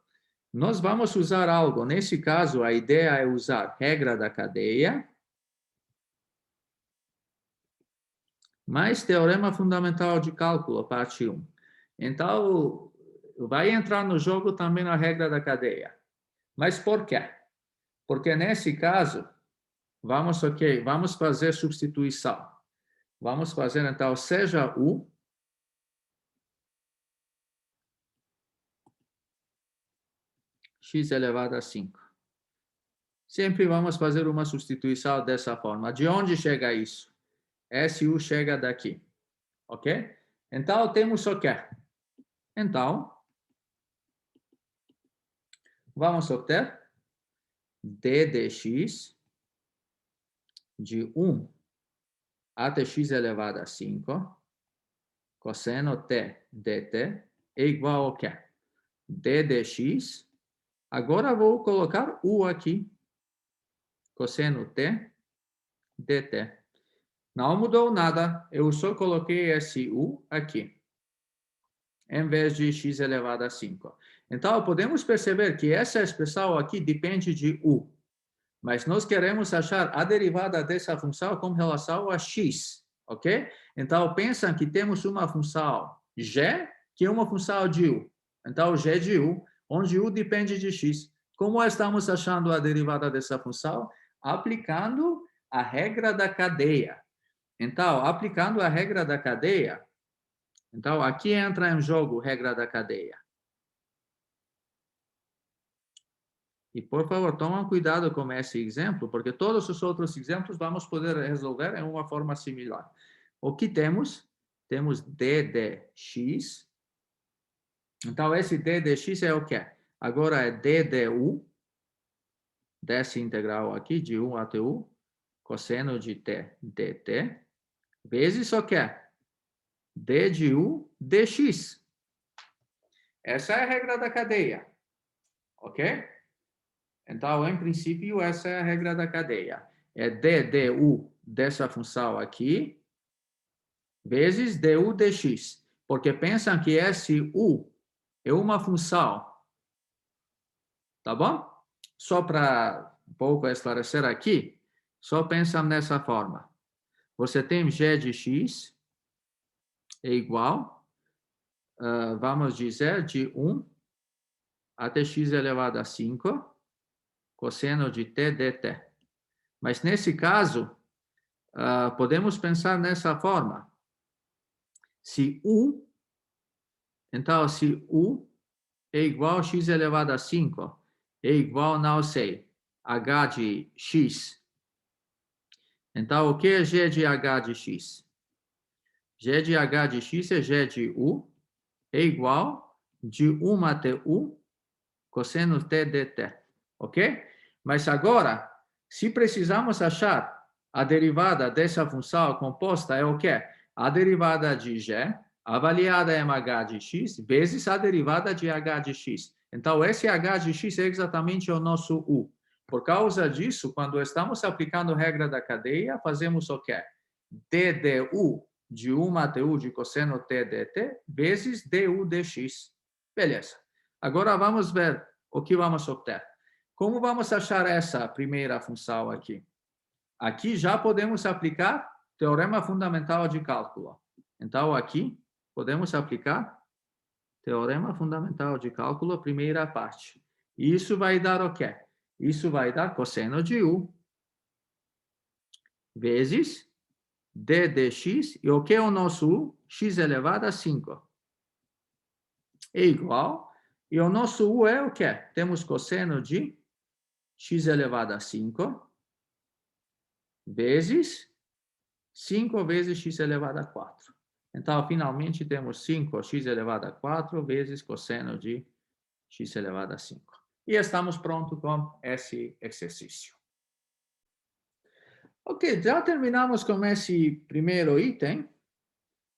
nós vamos usar algo. Nesse caso, a ideia é usar regra da cadeia, mais teorema fundamental de cálculo, parte 1. Então, vai entrar no jogo também a regra da cadeia. Mas por quê? Porque nesse caso, vamos fazer substituição. Vamos fazer, então, seja U x elevado a 5. Sempre vamos fazer uma substituição dessa forma. De onde chega isso? SU chega daqui. Ok? Então, temos o quê? Então, vamos obter d dx de 1 até x elevado a 5, cosseno t dt é igual ao quê? D dx. Agora vou colocar u aqui, cosseno t dt. Não mudou nada, eu só coloquei esse u aqui, em vez de x elevado a 5. Então, podemos perceber que essa expressão aqui depende de u. Mas nós queremos achar a derivada dessa função com relação a x, ok? Então, pensam que temos uma função g, que é uma função de u. Então, g de u, onde u depende de x. Como estamos achando a derivada dessa função? Aplicando a regra da cadeia. Então, aplicando a regra da cadeia, então, aqui entra em jogo a regra da cadeia. E, por favor, tomem cuidado com esse exemplo, porque todos os outros exemplos vamos poder resolver em uma forma similar. O que temos? Temos d de x. Então, esse d de x é o quê? Agora é d de u, dessa integral aqui, de 1 até u, cosseno de t dt, vezes o quê? D de u dx. Essa é a regra da cadeia. Ok? Então, em princípio, essa é a regra da cadeia. É d du dessa função aqui, vezes du dx. Porque pensam que esse u é uma função. Tá bom? Só para um pouco esclarecer aqui, só pensam nessa forma. Você tem g de x é igual, vamos dizer, de 1 até x elevado a 5, cosseno de t dt. Mas, nesse caso, podemos pensar nessa forma. Se u, então, se u é igual a x elevado a 5, é igual, não sei, h de x. Então, o que é g de h de x? G de h de x é g de u, é igual de 1 até u, cosseno t dt. Ok? Mas agora, se precisamos achar a derivada dessa função composta, é o quê? A derivada de g, avaliada em h de x, vezes a derivada de h de x. Então, esse h de x é exatamente o nosso u. Por causa disso, quando estamos aplicando a regra da cadeia, fazemos o quê? D du de 1 até u de cosseno t dt, vezes du dx. Beleza. Agora, vamos ver o que vamos obter. Como vamos achar essa primeira função aqui? Aqui já podemos aplicar teorema fundamental de cálculo. Então, aqui, podemos aplicar teorema fundamental de cálculo, primeira parte. Isso vai dar o quê? Isso vai dar cosseno de u vezes d dx, e o que é o nosso u? X elevado a 5. É igual, e o nosso u é o quê? Temos cosseno de x elevado a 5 vezes 5 vezes x elevado a 4. Então, finalmente, temos 5x elevado a 4 vezes cosseno de x elevado a 5. E estamos prontos com esse exercício. Ok, já terminamos com esse primeiro item.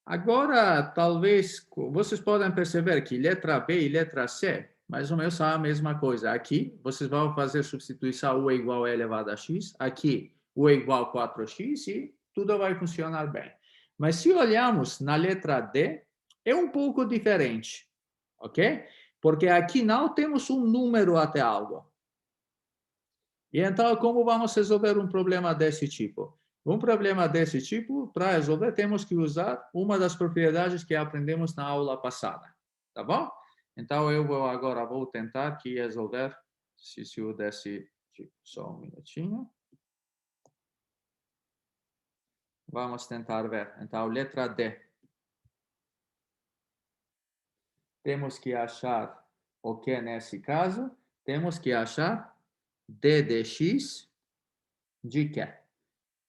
Agora, talvez, vocês podem perceber que letra B e letra C, mais ou menos são a mesma coisa. Aqui, vocês vão fazer substituição U é igual a elevado a x. Aqui, U é igual a 4x e tudo vai funcionar bem. Mas se olharmos na letra D, é um pouco diferente, ok? Porque aqui não temos um número até algo. E então, como vamos resolver um problema desse tipo? Um problema desse tipo, para resolver, temos que usar uma das propriedades que aprendemos na aula passada, tá bom? Então, eu agora vou tentar aqui resolver, se eu desse tipo, só um minutinho. Vamos tentar ver. Então, letra D. Temos que achar o que nesse caso? Temos que achar d de x de quê?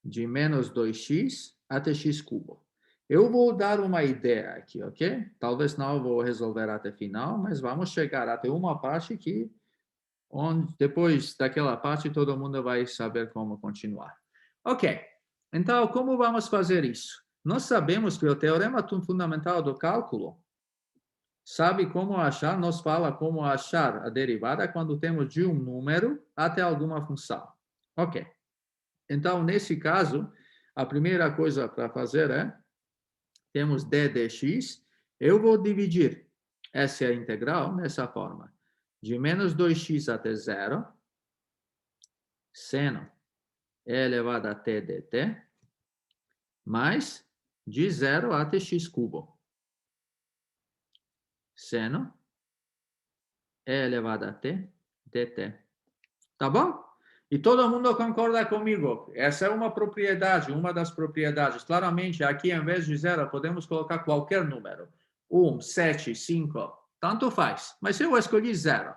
De menos 2x até x cubo. Eu vou dar uma ideia aqui, ok? Talvez não vou resolver até final, mas vamos chegar até uma parte que, onde depois daquela parte, todo mundo vai saber como continuar. Ok, então como vamos fazer isso? Nós sabemos que o teorema fundamental do cálculo sabe como achar, nos fala como achar a derivada quando temos de um número até alguma função. Ok. Então, nesse caso, a primeira coisa para fazer é, temos d de x, eu vou dividir essa integral nessa forma, de menos 2x até zero, seno e elevado a t dt, mais de zero até x cubo, seno e elevado a t dt. Tá bom? E todo mundo concorda comigo. Essa é uma propriedade, uma das propriedades. Claramente, aqui, em vez de zero, podemos colocar qualquer número. 1, 7, 5, tanto faz. Mas eu escolhi zero.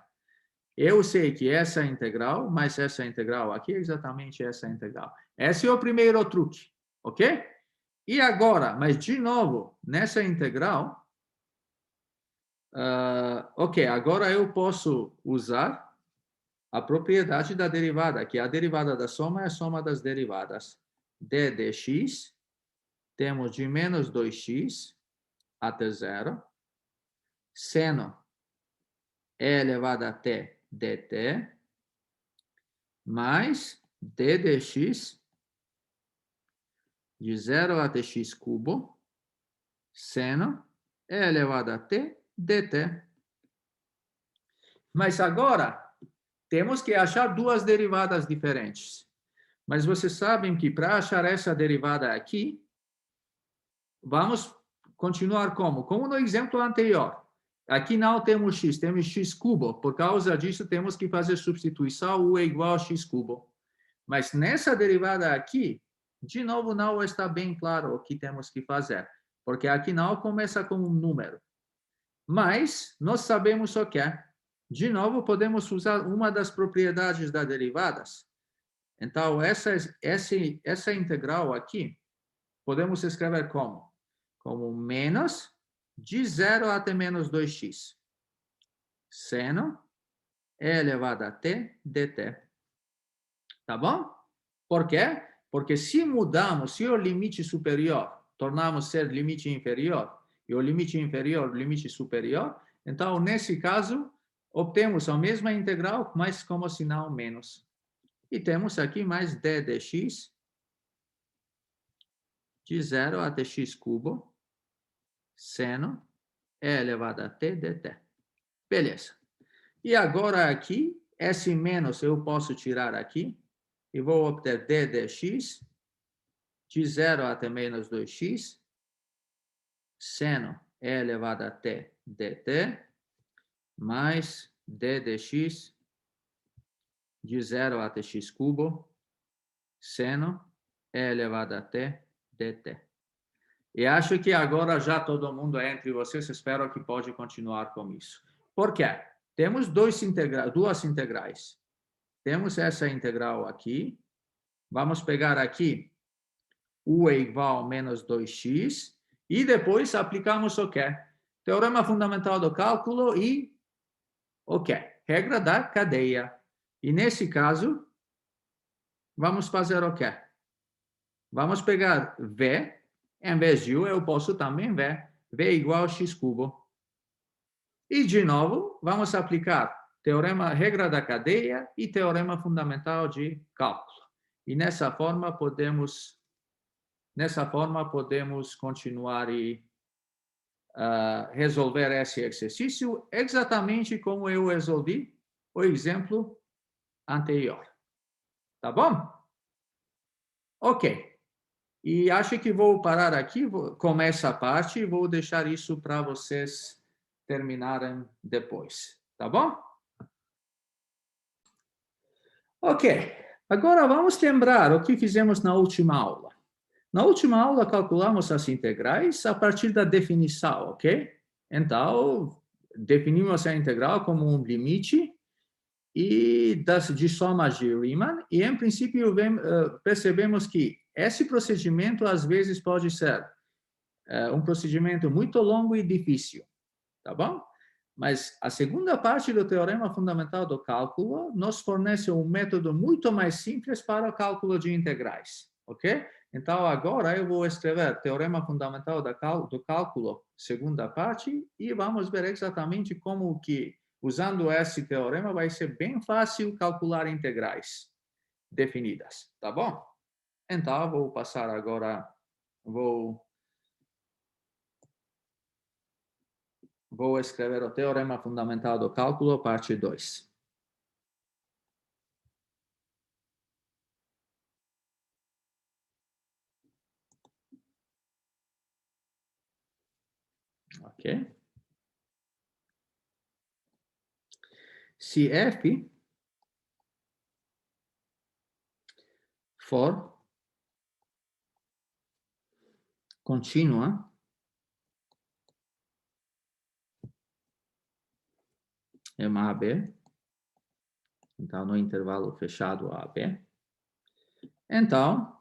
Eu sei que essa integral, mais essa integral aqui, é exatamente essa integral. Esse é o primeiro truque, ok? E agora, mas de novo, nessa integral, ok, agora eu posso usar a propriedade da derivada, que a derivada da soma é a soma das derivadas. D de x, temos de menos 2x até zero, seno e elevado a t dt, mais d de x, de 0 até x cubo, seno e elevado a t dt. Mas agora, temos que achar duas derivadas diferentes. Mas vocês sabem que para achar essa derivada aqui, vamos continuar como? Como no exemplo anterior. Aqui não temos x, temos x cubo. Por causa disso, temos que fazer substituição, u é igual a x cubo. Mas nessa derivada aqui, de novo, não está bem claro o que temos que fazer. Porque aqui não começa com um número. Mas nós sabemos o que é. De novo, podemos usar uma das propriedades das derivadas. Então, essa integral aqui, podemos escrever como? Como menos de 0 até menos 2x. Seno e elevado a t dt. Tá bom? Por quê? Porque se mudamos, se o limite superior tornamos ser limite inferior, e o limite inferior, limite superior, então, nesse caso, obtemos a mesma integral, mas como sinal menos. E temos aqui mais d de x, de 0 até x cubo, seno e elevado a t dt. Beleza. E agora aqui, esse menos eu posso tirar aqui, e vou obter d de x, de 0 até menos 2x, seno e elevado a t dt, mais d de x, de 0 até x cubo, seno e elevado a t dt. E acho que agora já todo mundo é entre vocês, espero que pode continuar com isso. Por quê? Temos duas integrais. Temos essa integral aqui. Vamos pegar aqui u é igual a menos 2x. E depois aplicamos o quê? Teorema fundamental do cálculo e o quê? regra da cadeia. E nesse caso, vamos fazer o quê? Vamos pegar V, em vez de U, eu posso também ver V igual a x cubo. E, de novo, vamos aplicar regra da cadeia e teorema fundamental de cálculo. E nessa forma podemos continuar e resolver esse exercício exatamente como eu resolvi o exemplo anterior. Tá bom? Ok. E acho que vou parar aqui com essa parte e vou deixar isso para vocês terminarem depois. Tá bom? Ok. Agora vamos lembrar o que fizemos na última aula. Na última aula calculamos as integrais a partir da definição, ok? Então, definimos a integral como um limite de somas de Riemann, e em princípio percebemos que esse procedimento às vezes pode ser um procedimento muito longo e difícil, tá bom? Mas a segunda parte do teorema fundamental do cálculo nos fornece um método muito mais simples para o cálculo de integrais, ok? Então, agora eu vou escrever teorema fundamental do cálculo, segunda parte, e vamos ver exatamente como que, usando esse teorema, vai ser bem fácil calcular integrais definidas, tá bom? Então, vou passar agora, vou escrever o teorema fundamental do cálculo, parte 2. Ok? Se F for contínua é uma AB, então no intervalo fechado AB, então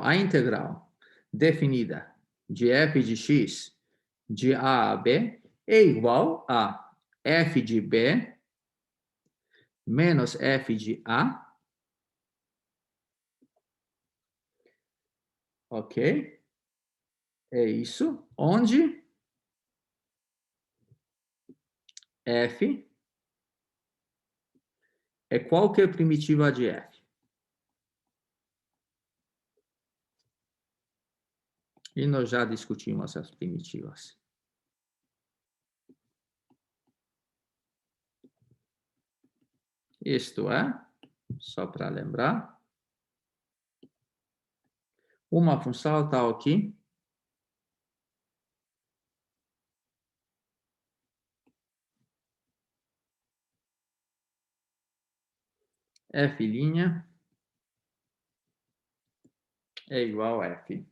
a integral definida de f de x de A a B é igual a f de B menos f de A, ok? É isso, onde f é qualquer primitiva de f. E nós já discutimos as primitivas. Isto é, só para lembrar, uma função está aqui, f' é igual a f.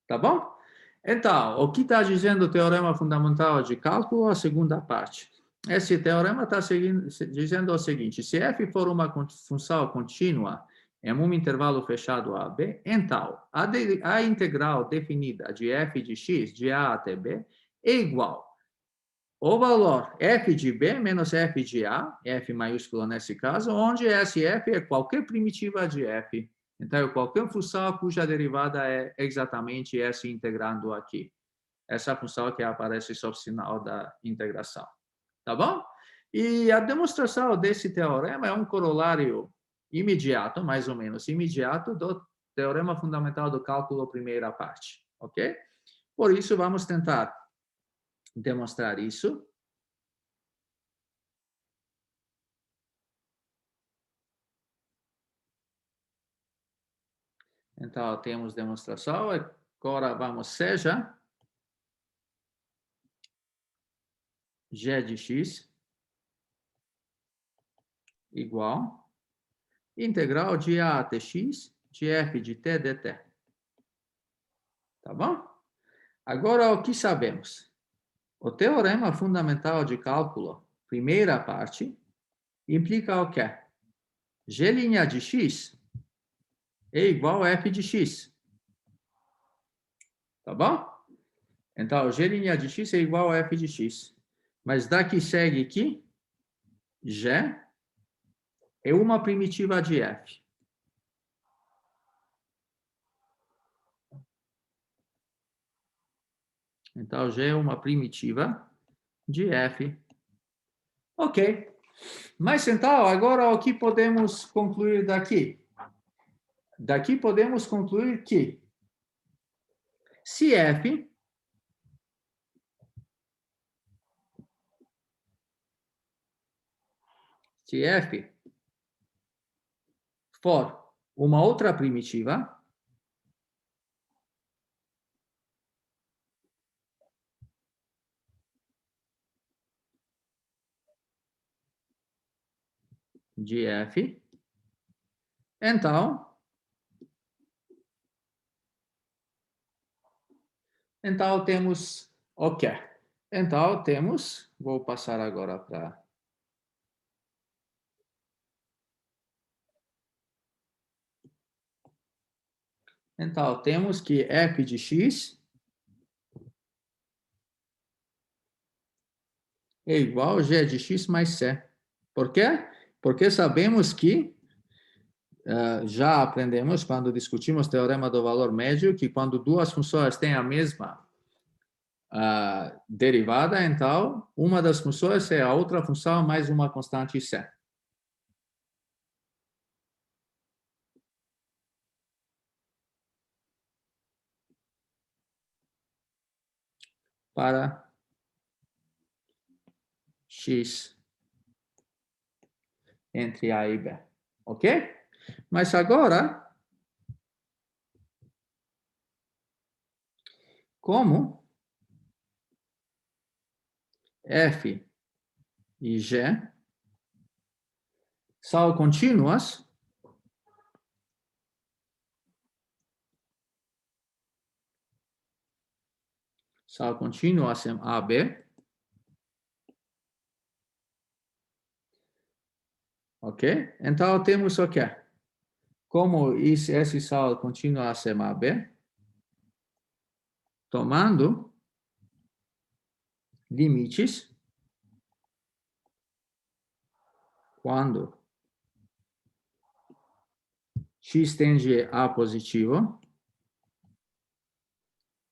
Tá bom? Então, o que está dizendo o teorema fundamental de cálculo? A segunda parte. Esse teorema está dizendo o seguinte: se f for uma função contínua em um intervalo fechado a b, então a integral definida de f de x de a até b é igual o valor f de b menos f de a, f maiúsculo nesse caso, onde esse f é qualquer primitiva de f. Então, qualquer função cuja derivada é exatamente essa integrando aqui. Essa função que aparece sob sinal da integração. Tá bom? E a demonstração desse teorema é um corolário imediato, mais ou menos imediato, do teorema fundamental do cálculo, primeira parte. Ok? Por isso, vamos tentar demonstrar isso. Então, temos demonstração. Agora, vamos seja g de x igual integral de a até x de f de t dt. Tá bom? Agora, o que sabemos? O teorema fundamental de cálculo, primeira parte, implica o quê? G' de x é igual a f de x. Tá bom? Então, G' de x é igual a f de x. Mas daqui segue que G é uma primitiva de f. Então, G é uma primitiva de f. Ok. Mas então, agora o que podemos concluir daqui? Daqui podemos concluir que se f for uma outra primitiva, de f, então temos o quê? Então temos, vou passar agora para... Então temos que f de x é igual a g de x mais c. Por quê? Porque sabemos que já aprendemos quando discutimos o teorema do valor médio que quando duas funções têm a mesma derivada, então uma das funções é a outra função mais uma constante c. Para x entre A e B. Ok? Mas agora, como f e g são contínuas, em AB, ok? Então temos o quê? Como esse são contínuas em AB, tomando limites quando x tende a positivo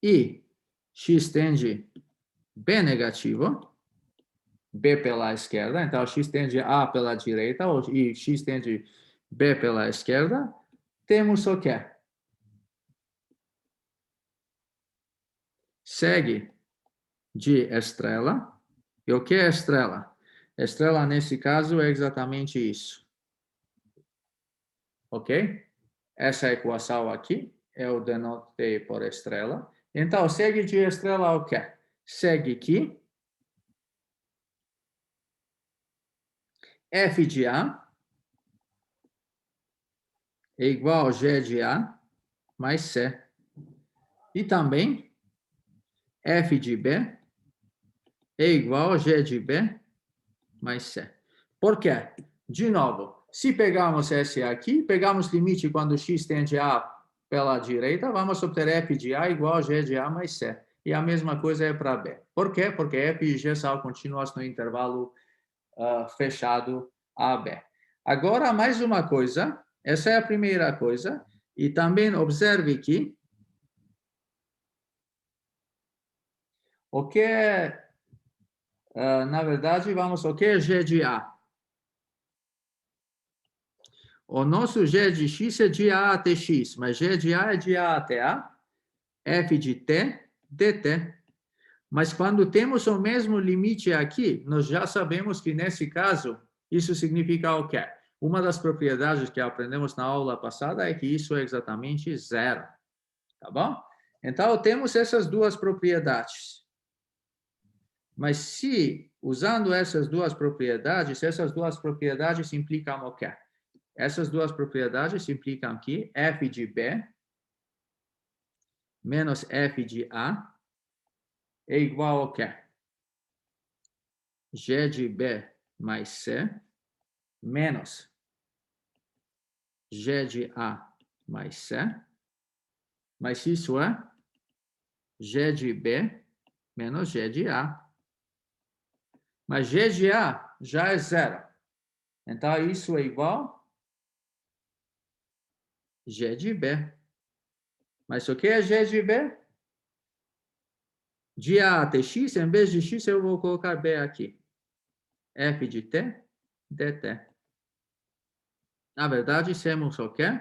e x tende B negativo, B pela esquerda, então x tende A pela direita e x tende B pela esquerda, temos o quê? Segue de estrela. E o que é estrela? Estrela, nesse caso, é exatamente isso. Ok? Essa equação aqui, eu denotei por estrela. Então, segue de estrela o quê? Segue que f de A é igual a g de A mais C. E também f de B é igual a g de B mais C. Por quê? De novo, se pegarmos esse aqui, pegamos limite quando x tende a pela direita, vamos obter f de A igual a g de A mais C. E a mesma coisa é para B. Por quê? Porque f e g são contínuas no intervalo fechado AB. Agora, mais uma coisa. Essa é a primeira coisa. E também observe que o que é, na verdade, o que é g de A? O nosso g de x é de A até x, mas g de A é de A até A, f de t, dt. Mas quando temos o mesmo limite aqui, nós já sabemos que, nesse caso, isso significa o quê? Uma das propriedades que aprendemos na aula passada é que isso é exatamente zero. Tá bom? Então, temos essas duas propriedades. Mas se, usando essas duas propriedades implicam o quê? Essas duas propriedades implicam que f de B menos f de A é igual ao quê? G de B mais C menos G de A mais C. Mas isso é G de B menos G de A. Mas G de A já é zero. Então, isso é igual a G de B. Mas o que é G de B? De A até X, em vez de X, eu vou colocar B aqui. F de T, dt. Na verdade, temos o quê?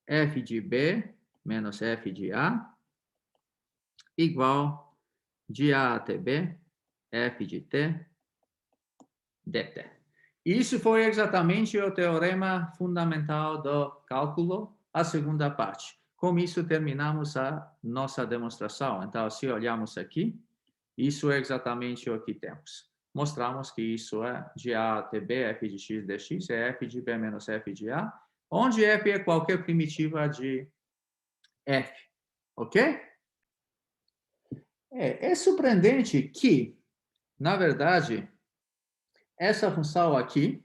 F de B menos F de A igual de A até B, F de T, dt. Isso foi exatamente o teorema fundamental do cálculo, a segunda parte. Com isso, terminamos a nossa demonstração. Então, se olharmos aqui, isso é exatamente o que temos. Mostramos que isso é de A até B, f de x dx, é f de B menos f de A, onde f é qualquer primitiva de f. Ok? É surpreendente que, na verdade, essa função aqui,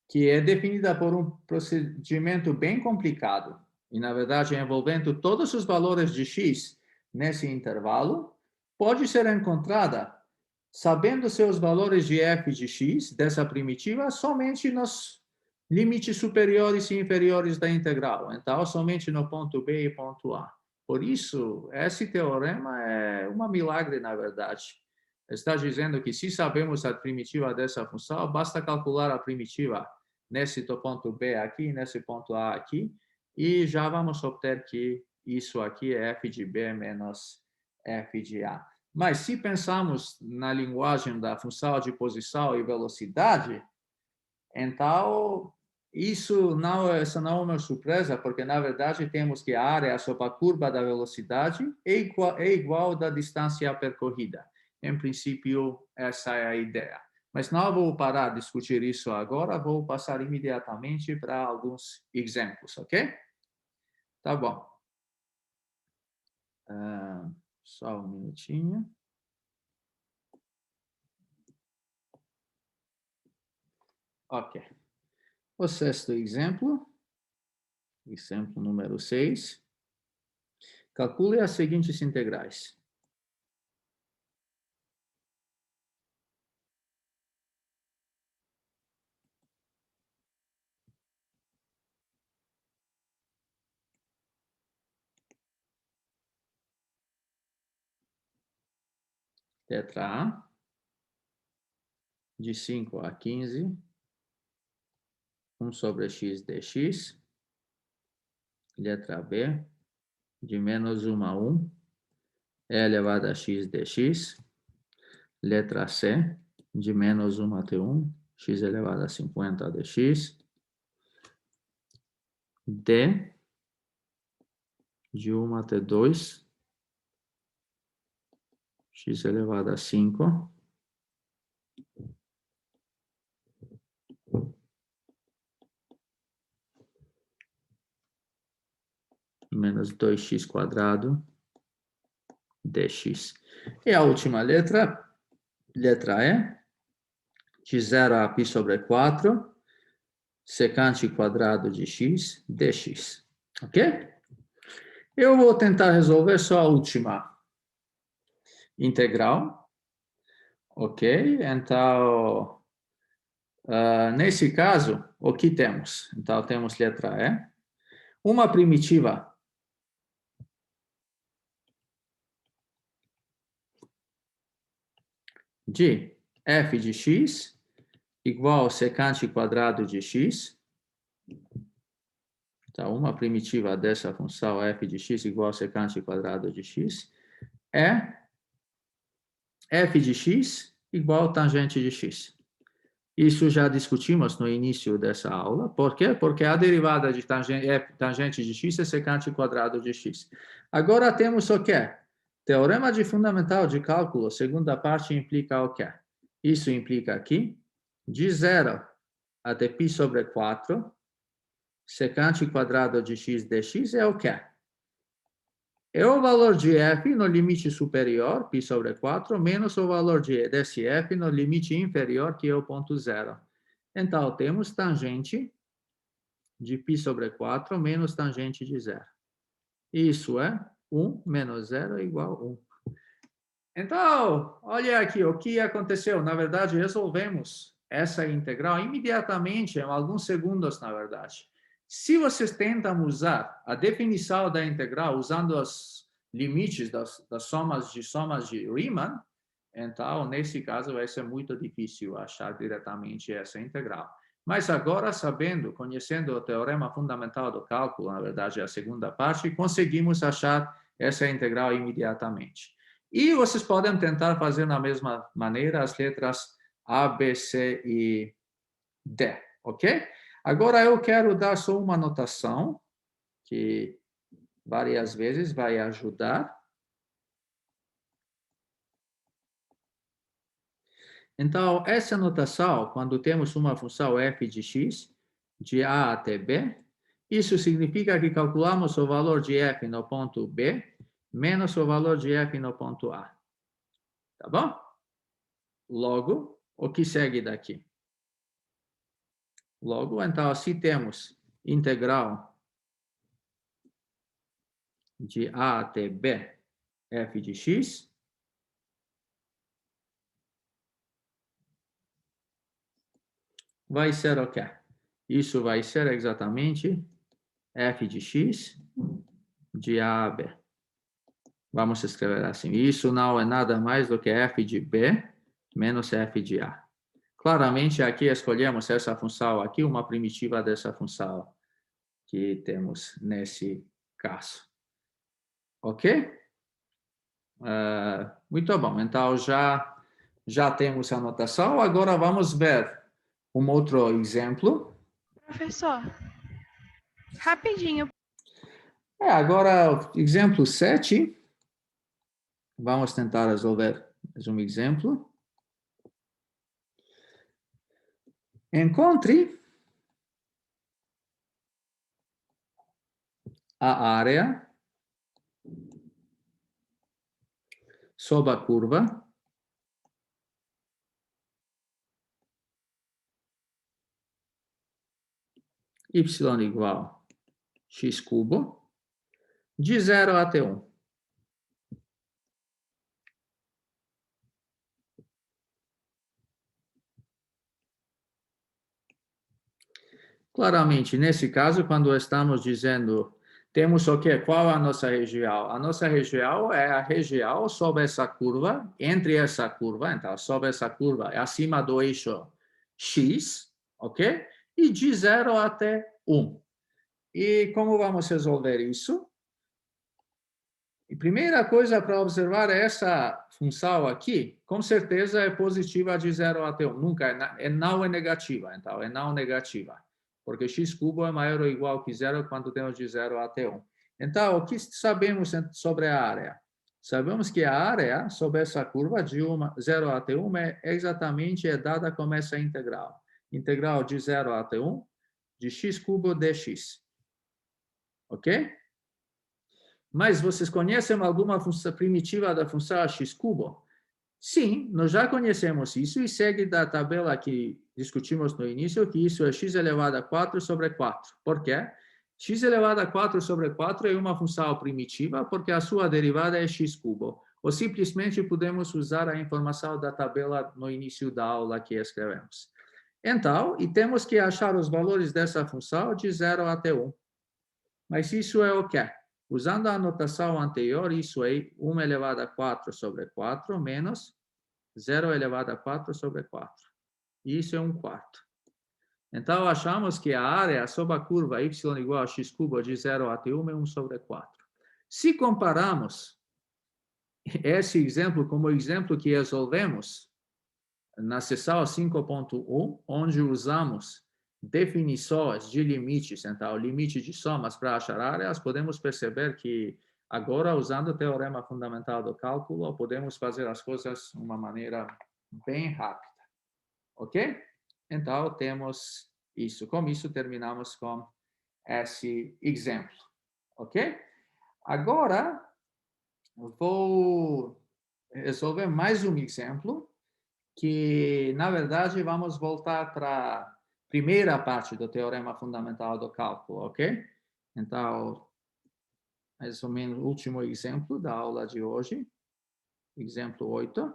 que é definida por um procedimento bem complicado, e, na verdade, envolvendo todos os valores de x nesse intervalo, pode ser encontrada sabendo seus valores de f de x, dessa primitiva, somente nos limites superiores e inferiores da integral. Então, somente no ponto B e ponto A. Por isso, esse teorema é um milagre, na verdade. Está dizendo que se sabemos a primitiva dessa função, basta calcular a primitiva nesse ponto B aqui, nesse ponto A aqui, e já vamos obter que isso aqui é f de B menos f de A. Mas se pensarmos na linguagem da função de posição e velocidade, então essa não é uma surpresa, porque na verdade temos que a área sobre a curva da velocidade é igual da distância percorrida. Em princípio, essa é a ideia. Mas não vou parar de discutir isso agora, vou passar imediatamente para alguns exemplos, ok? Tá bom. Só um minutinho. Ok. O sexto exemplo número 6. Calcule as seguintes integrais. Letra A, de 5 a 15, 1 sobre x dx. Letra B, de menos 1 a 1, e elevado a x dx. Letra C, de menos 1 até 1, x elevado a 50 dx. D, de 1 até 2, x elevado a 5. Menos 2x quadrado dx. E a última letra E, de 0 a π sobre 4, secante quadrado de x dx. Ok? Eu vou tentar resolver só a última integral. Ok? Então, nesse caso, o que temos? Então, temos letra E. Uma primitiva de f de x igual ao secante quadrado de x. Então, uma primitiva dessa função f de x igual ao secante quadrado de x é f de x igual ao tangente de x. Isso já discutimos no início dessa aula. Por quê? Porque a derivada de tangente de x é secante quadrado de x. Agora temos o quê? Teorema de fundamental de cálculo, segunda parte, implica o quê? Isso implica aqui, de 0 até π sobre 4, secante quadrado de x dx é o quê? É o valor de f no limite superior, π sobre 4, menos o valor desse f no limite inferior, que é o ponto zero. Então, temos tangente de π sobre 4 menos tangente de zero. Isso é 1 menos 0 é igual a 1. Então, olha aqui o que aconteceu. Na verdade, resolvemos essa integral imediatamente, em alguns segundos, na verdade. Se vocês tentam usar a definição da integral usando os limites das somas de Riemann, então, nesse caso, vai ser muito difícil achar diretamente essa integral. Mas agora, sabendo, conhecendo o teorema fundamental do cálculo, na verdade, a segunda parte, conseguimos achar essa integral imediatamente. E vocês podem tentar fazer da mesma maneira as letras A, B, C e D, ok? Agora eu quero dar só uma notação que várias vezes vai ajudar. Então, essa notação, quando temos uma função f de x, de A até B, isso significa que calculamos o valor de f no ponto B menos o valor de f no ponto A. Tá bom? Logo, o que segue daqui? Logo, então, se temos integral de A até B, f de x, vai ser o quê? Isso vai ser exatamente f de x de A a B. Vamos escrever assim. Isso não é nada mais do que f de B menos f de A. Claramente, aqui escolhemos essa função aqui, uma primitiva dessa função que temos nesse caso. Ok? Muito bom. Então, já temos a notação. Agora, vamos ver um outro exemplo. Professor, rapidinho. Agora, exemplo 7. Vamos tentar resolver mais um exemplo. Encontre a área sob a curva y igual a x cubo de 0 até 1. Claramente, nesse caso, quando estamos dizendo, temos o quê? Qual é a nossa região? A nossa região é a região sob essa curva, entre essa curva, então, sob essa curva, é acima do eixo x, ok? E de 0 até 1. E como vamos resolver isso? A primeira coisa para observar é essa função aqui, com certeza é positiva de 0 até 1. Nunca, não é negativa, então, é não negativa. Porque x cubo é maior ou igual que 0 quando temos de 0 até 1. Então, o que sabemos sobre a área? Sabemos que a área sobre essa curva de 0 até 1 é exatamente dada como essa integral. Integral de 0 até 1 de x cubo dx. Ok? Mas vocês conhecem alguma função primitiva da função x cubo? Sim, nós já conhecemos isso e segue da tabela que discutimos no início, que isso é x elevado a 4 sobre 4. Por quê? X elevado a 4 sobre 4 é uma função primitiva porque a sua derivada é x cubo. Ou simplesmente podemos usar a informação da tabela no início da aula que escrevemos. Então, e temos que achar os valores dessa função de 0 até 1. Mas isso é o quê? Usando a notação anterior, isso é 1 elevado a 4 sobre 4 menos 0 elevado a 4 sobre 4. Isso é 1/4. Então, achamos que a área sob a curva y igual a x cubo de 0 até 1 é 1 sobre 4. Se compararmos esse exemplo como o exemplo que resolvemos na seção 5.1, onde usamos definições de limites, então, limite de somas para achar áreas, podemos perceber que agora, usando o teorema fundamental do cálculo, podemos fazer as coisas de uma maneira bem rápida. Ok? Então, temos isso. Com isso, terminamos com esse exemplo. Ok? Agora, vou resolver mais um exemplo que, na verdade, vamos voltar para a primeira parte do teorema fundamental do cálculo, ok? Então, mais ou menos o último exemplo da aula de hoje, exemplo 8,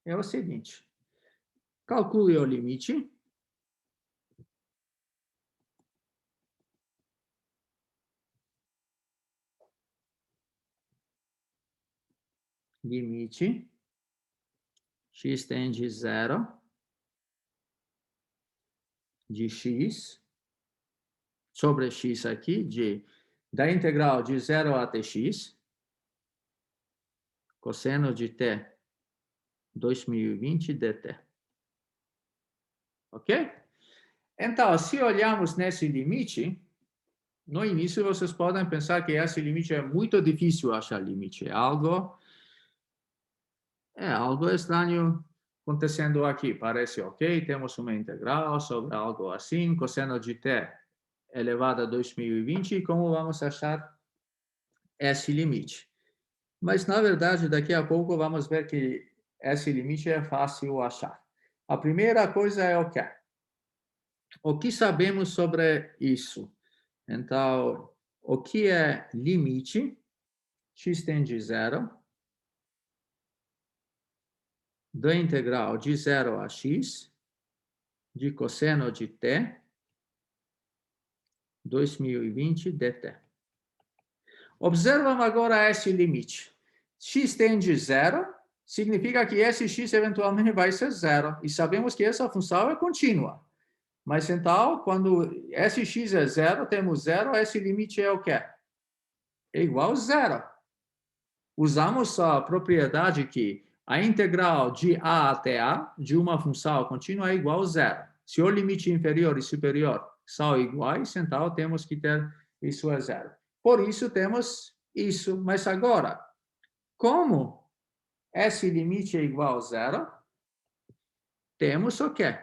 é o seguinte. Calcule o limite x tende a 0 de x sobre x aqui, da integral de 0 até x, cosseno de t 2020 dt. Ok? Então, se olharmos nesse limite, no início vocês podem pensar que esse limite é muito difícil achar limite. É algo estranho acontecendo aqui. Parece ok, temos uma integral sobre algo assim, cosseno de t elevado a 2020, como vamos achar esse limite? Mas, na verdade, daqui a pouco vamos ver que esse limite é fácil achar. A primeira coisa é o quê? O que sabemos sobre isso? Então, o que é limite? X tende a 0 da integral de 0 a x de cosseno de t 2020 dt. Observam agora esse limite. X tende a 0 significa que esse x eventualmente vai ser 0. E sabemos que essa função é contínua. Mas então, quando esse x é 0, temos 0, esse limite é o quê? É igual a 0. Usamos a propriedade que a integral de a até a de uma função contínua é igual a 0. Se o limite inferior e superior são iguais, então temos que ter isso a 0. Por isso temos isso. Mas agora, como esse limite é igual a 0, temos o quê?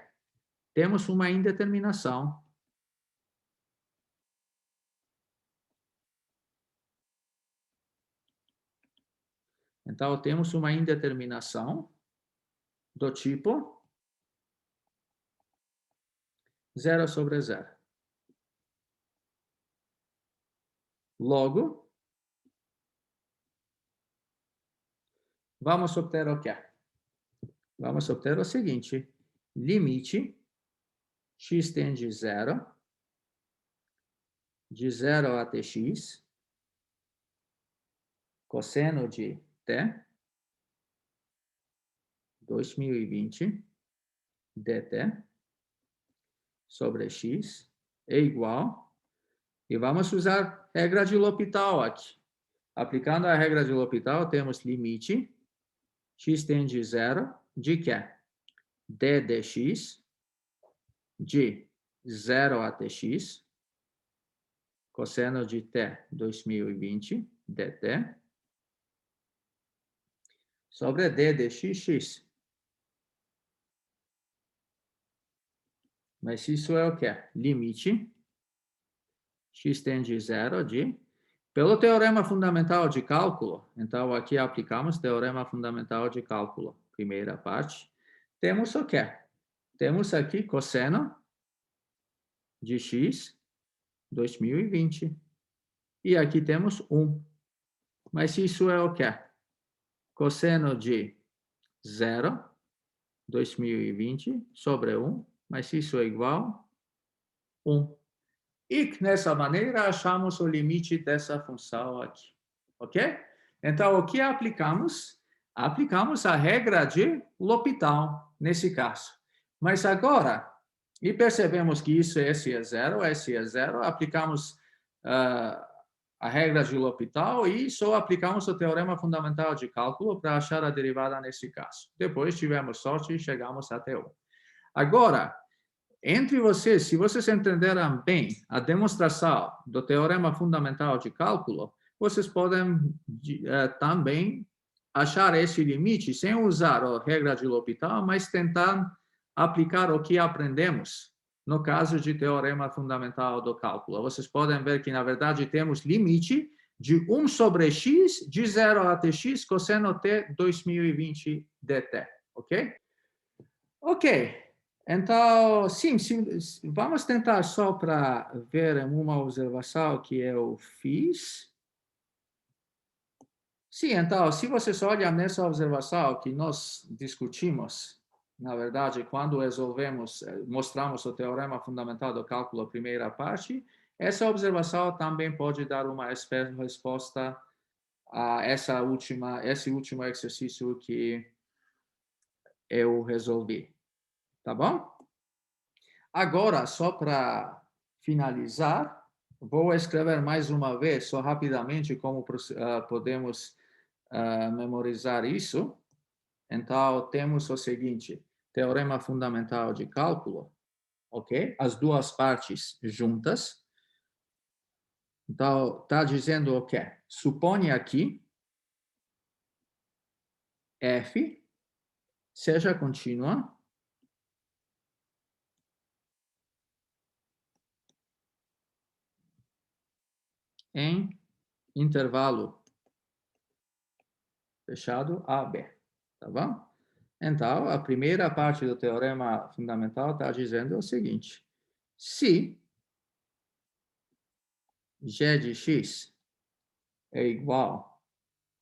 Temos uma indeterminação. Então, temos uma indeterminação do tipo 0 sobre 0. Logo, vamos obter o quê? Vamos obter o seguinte. Limite x tende a 0 de 0 até x cosseno de t 2020 dt sobre x é igual, e vamos usar a regra de L'Hopital aqui. Aplicando a regra de L'Hopital, temos limite x tende a 0 de quê? D dx de 0 até x cosseno de t 2020 dt sobre d dx. Mas isso é o quê? Limite x tende a 0 de... Pelo teorema fundamental de cálculo, então aqui aplicamos teorema fundamental de cálculo, primeira parte. Temos o quê? Temos aqui cosseno de x 2020. E aqui temos 1. Mas isso é o quê? Cosseno de 0, 2020, sobre 1. Mas isso é igual a 1. E, nessa maneira, achamos o limite dessa função aqui. Ok? Então, o que aplicamos? Aplicamos a regra de L'Hopital, nesse caso. Mas agora, e percebemos que esse é 0, aplicamos a regra de L'Hopital e só aplicamos o teorema fundamental de cálculo para achar a derivada nesse caso. Depois tivemos sorte e chegamos até 1. Agora, entre vocês, se vocês entenderam bem a demonstração do teorema fundamental de cálculo, vocês podem também achar esse limite sem usar a regra de L'Hopital, mas tentar aplicar o que aprendemos no caso de teorema fundamental do cálculo. Vocês podem ver que, na verdade, temos limite de 1 sobre x de 0 até x cosseno t 2020 dt. Ok? Ok. Então, sim, vamos tentar só para ver uma observação que eu fiz. Sim, então, se vocês olham nessa observação que nós discutimos, na verdade, quando mostramos o teorema fundamental do cálculo, primeira parte, essa observação também pode dar uma resposta a esse último exercício que eu resolvi. Tá bom? Agora, só para finalizar, vou escrever mais uma vez, só rapidamente, como podemos memorizar isso. Então, temos o seguinte, teorema fundamental de cálculo, ok? As duas partes juntas. Então, está dizendo o quê? Suponha que f seja contínua em intervalo fechado AB, tá bom? Então, a primeira parte do teorema fundamental está dizendo o seguinte: se g de x é igual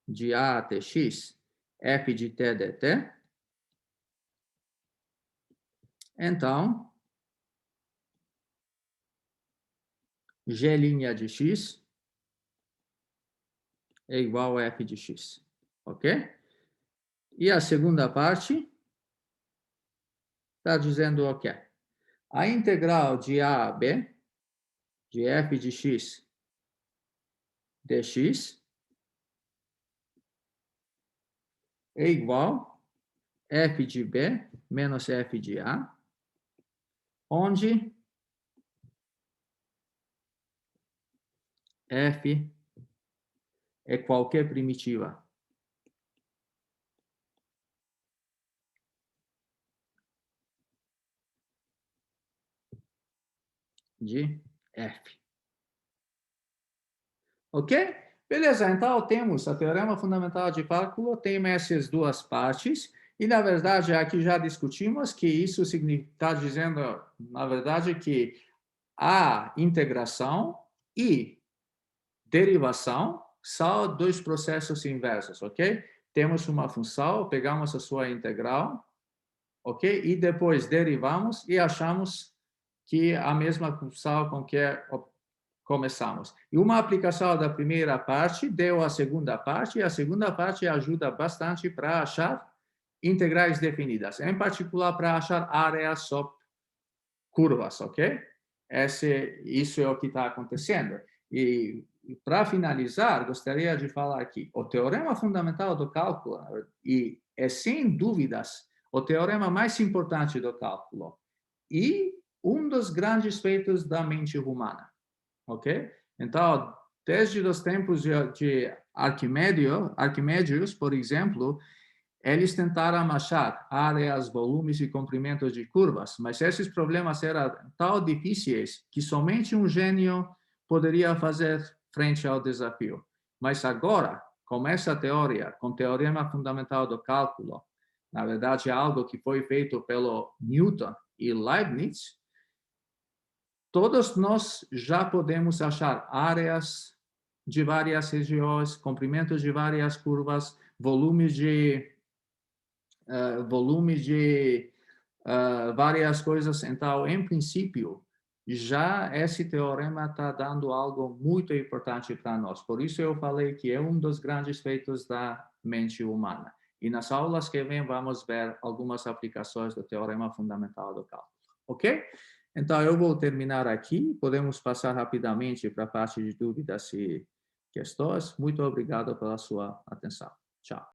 de a até x, f de t dt, então, g' de x é igual a f de x, ok? E a segunda parte está dizendo o quê? A integral de a a b, de f de x dx, é igual a f de b menos f de a, onde f é qualquer primitiva de f. Ok? Beleza, então temos o teorema fundamental de cálculo, tem essas duas partes, e na verdade aqui já discutimos que isso está dizendo, na verdade, que a integração e derivação são dois processos inversos, ok? Temos uma função, pegamos a sua integral, ok? E depois derivamos e achamos que a mesma função com que começamos. E uma aplicação da primeira parte deu a segunda parte, e a segunda parte ajuda bastante para achar integrais definidas, em particular para achar áreas sob curvas, ok? Isso é o que está acontecendo. E para finalizar, gostaria de falar aqui, o teorema fundamental do cálculo, e é sem dúvidas o teorema mais importante do cálculo, e um dos grandes feitos da mente humana, ok? Então, desde os tempos de Arquimedes, por exemplo, eles tentaram achar áreas, volumes e comprimentos de curvas, mas esses problemas eram tão difíceis que somente um gênio poderia fazer frente ao desafio. Mas agora, com essa teoria, com o teorema fundamental do cálculo, na verdade, é algo que foi feito pelo Newton e Leibniz, todos nós já podemos achar áreas de várias regiões, comprimentos de várias curvas, volumes de várias coisas. Então, em princípio, já esse teorema está dando algo muito importante para nós. Por isso eu falei que é um dos grandes feitos da mente humana. E nas aulas que vêm vamos ver algumas aplicações do teorema fundamental do cálculo. Ok? Então, eu vou terminar aqui. Podemos passar rapidamente para a parte de dúvidas e questões. Muito obrigado pela sua atenção. Tchau.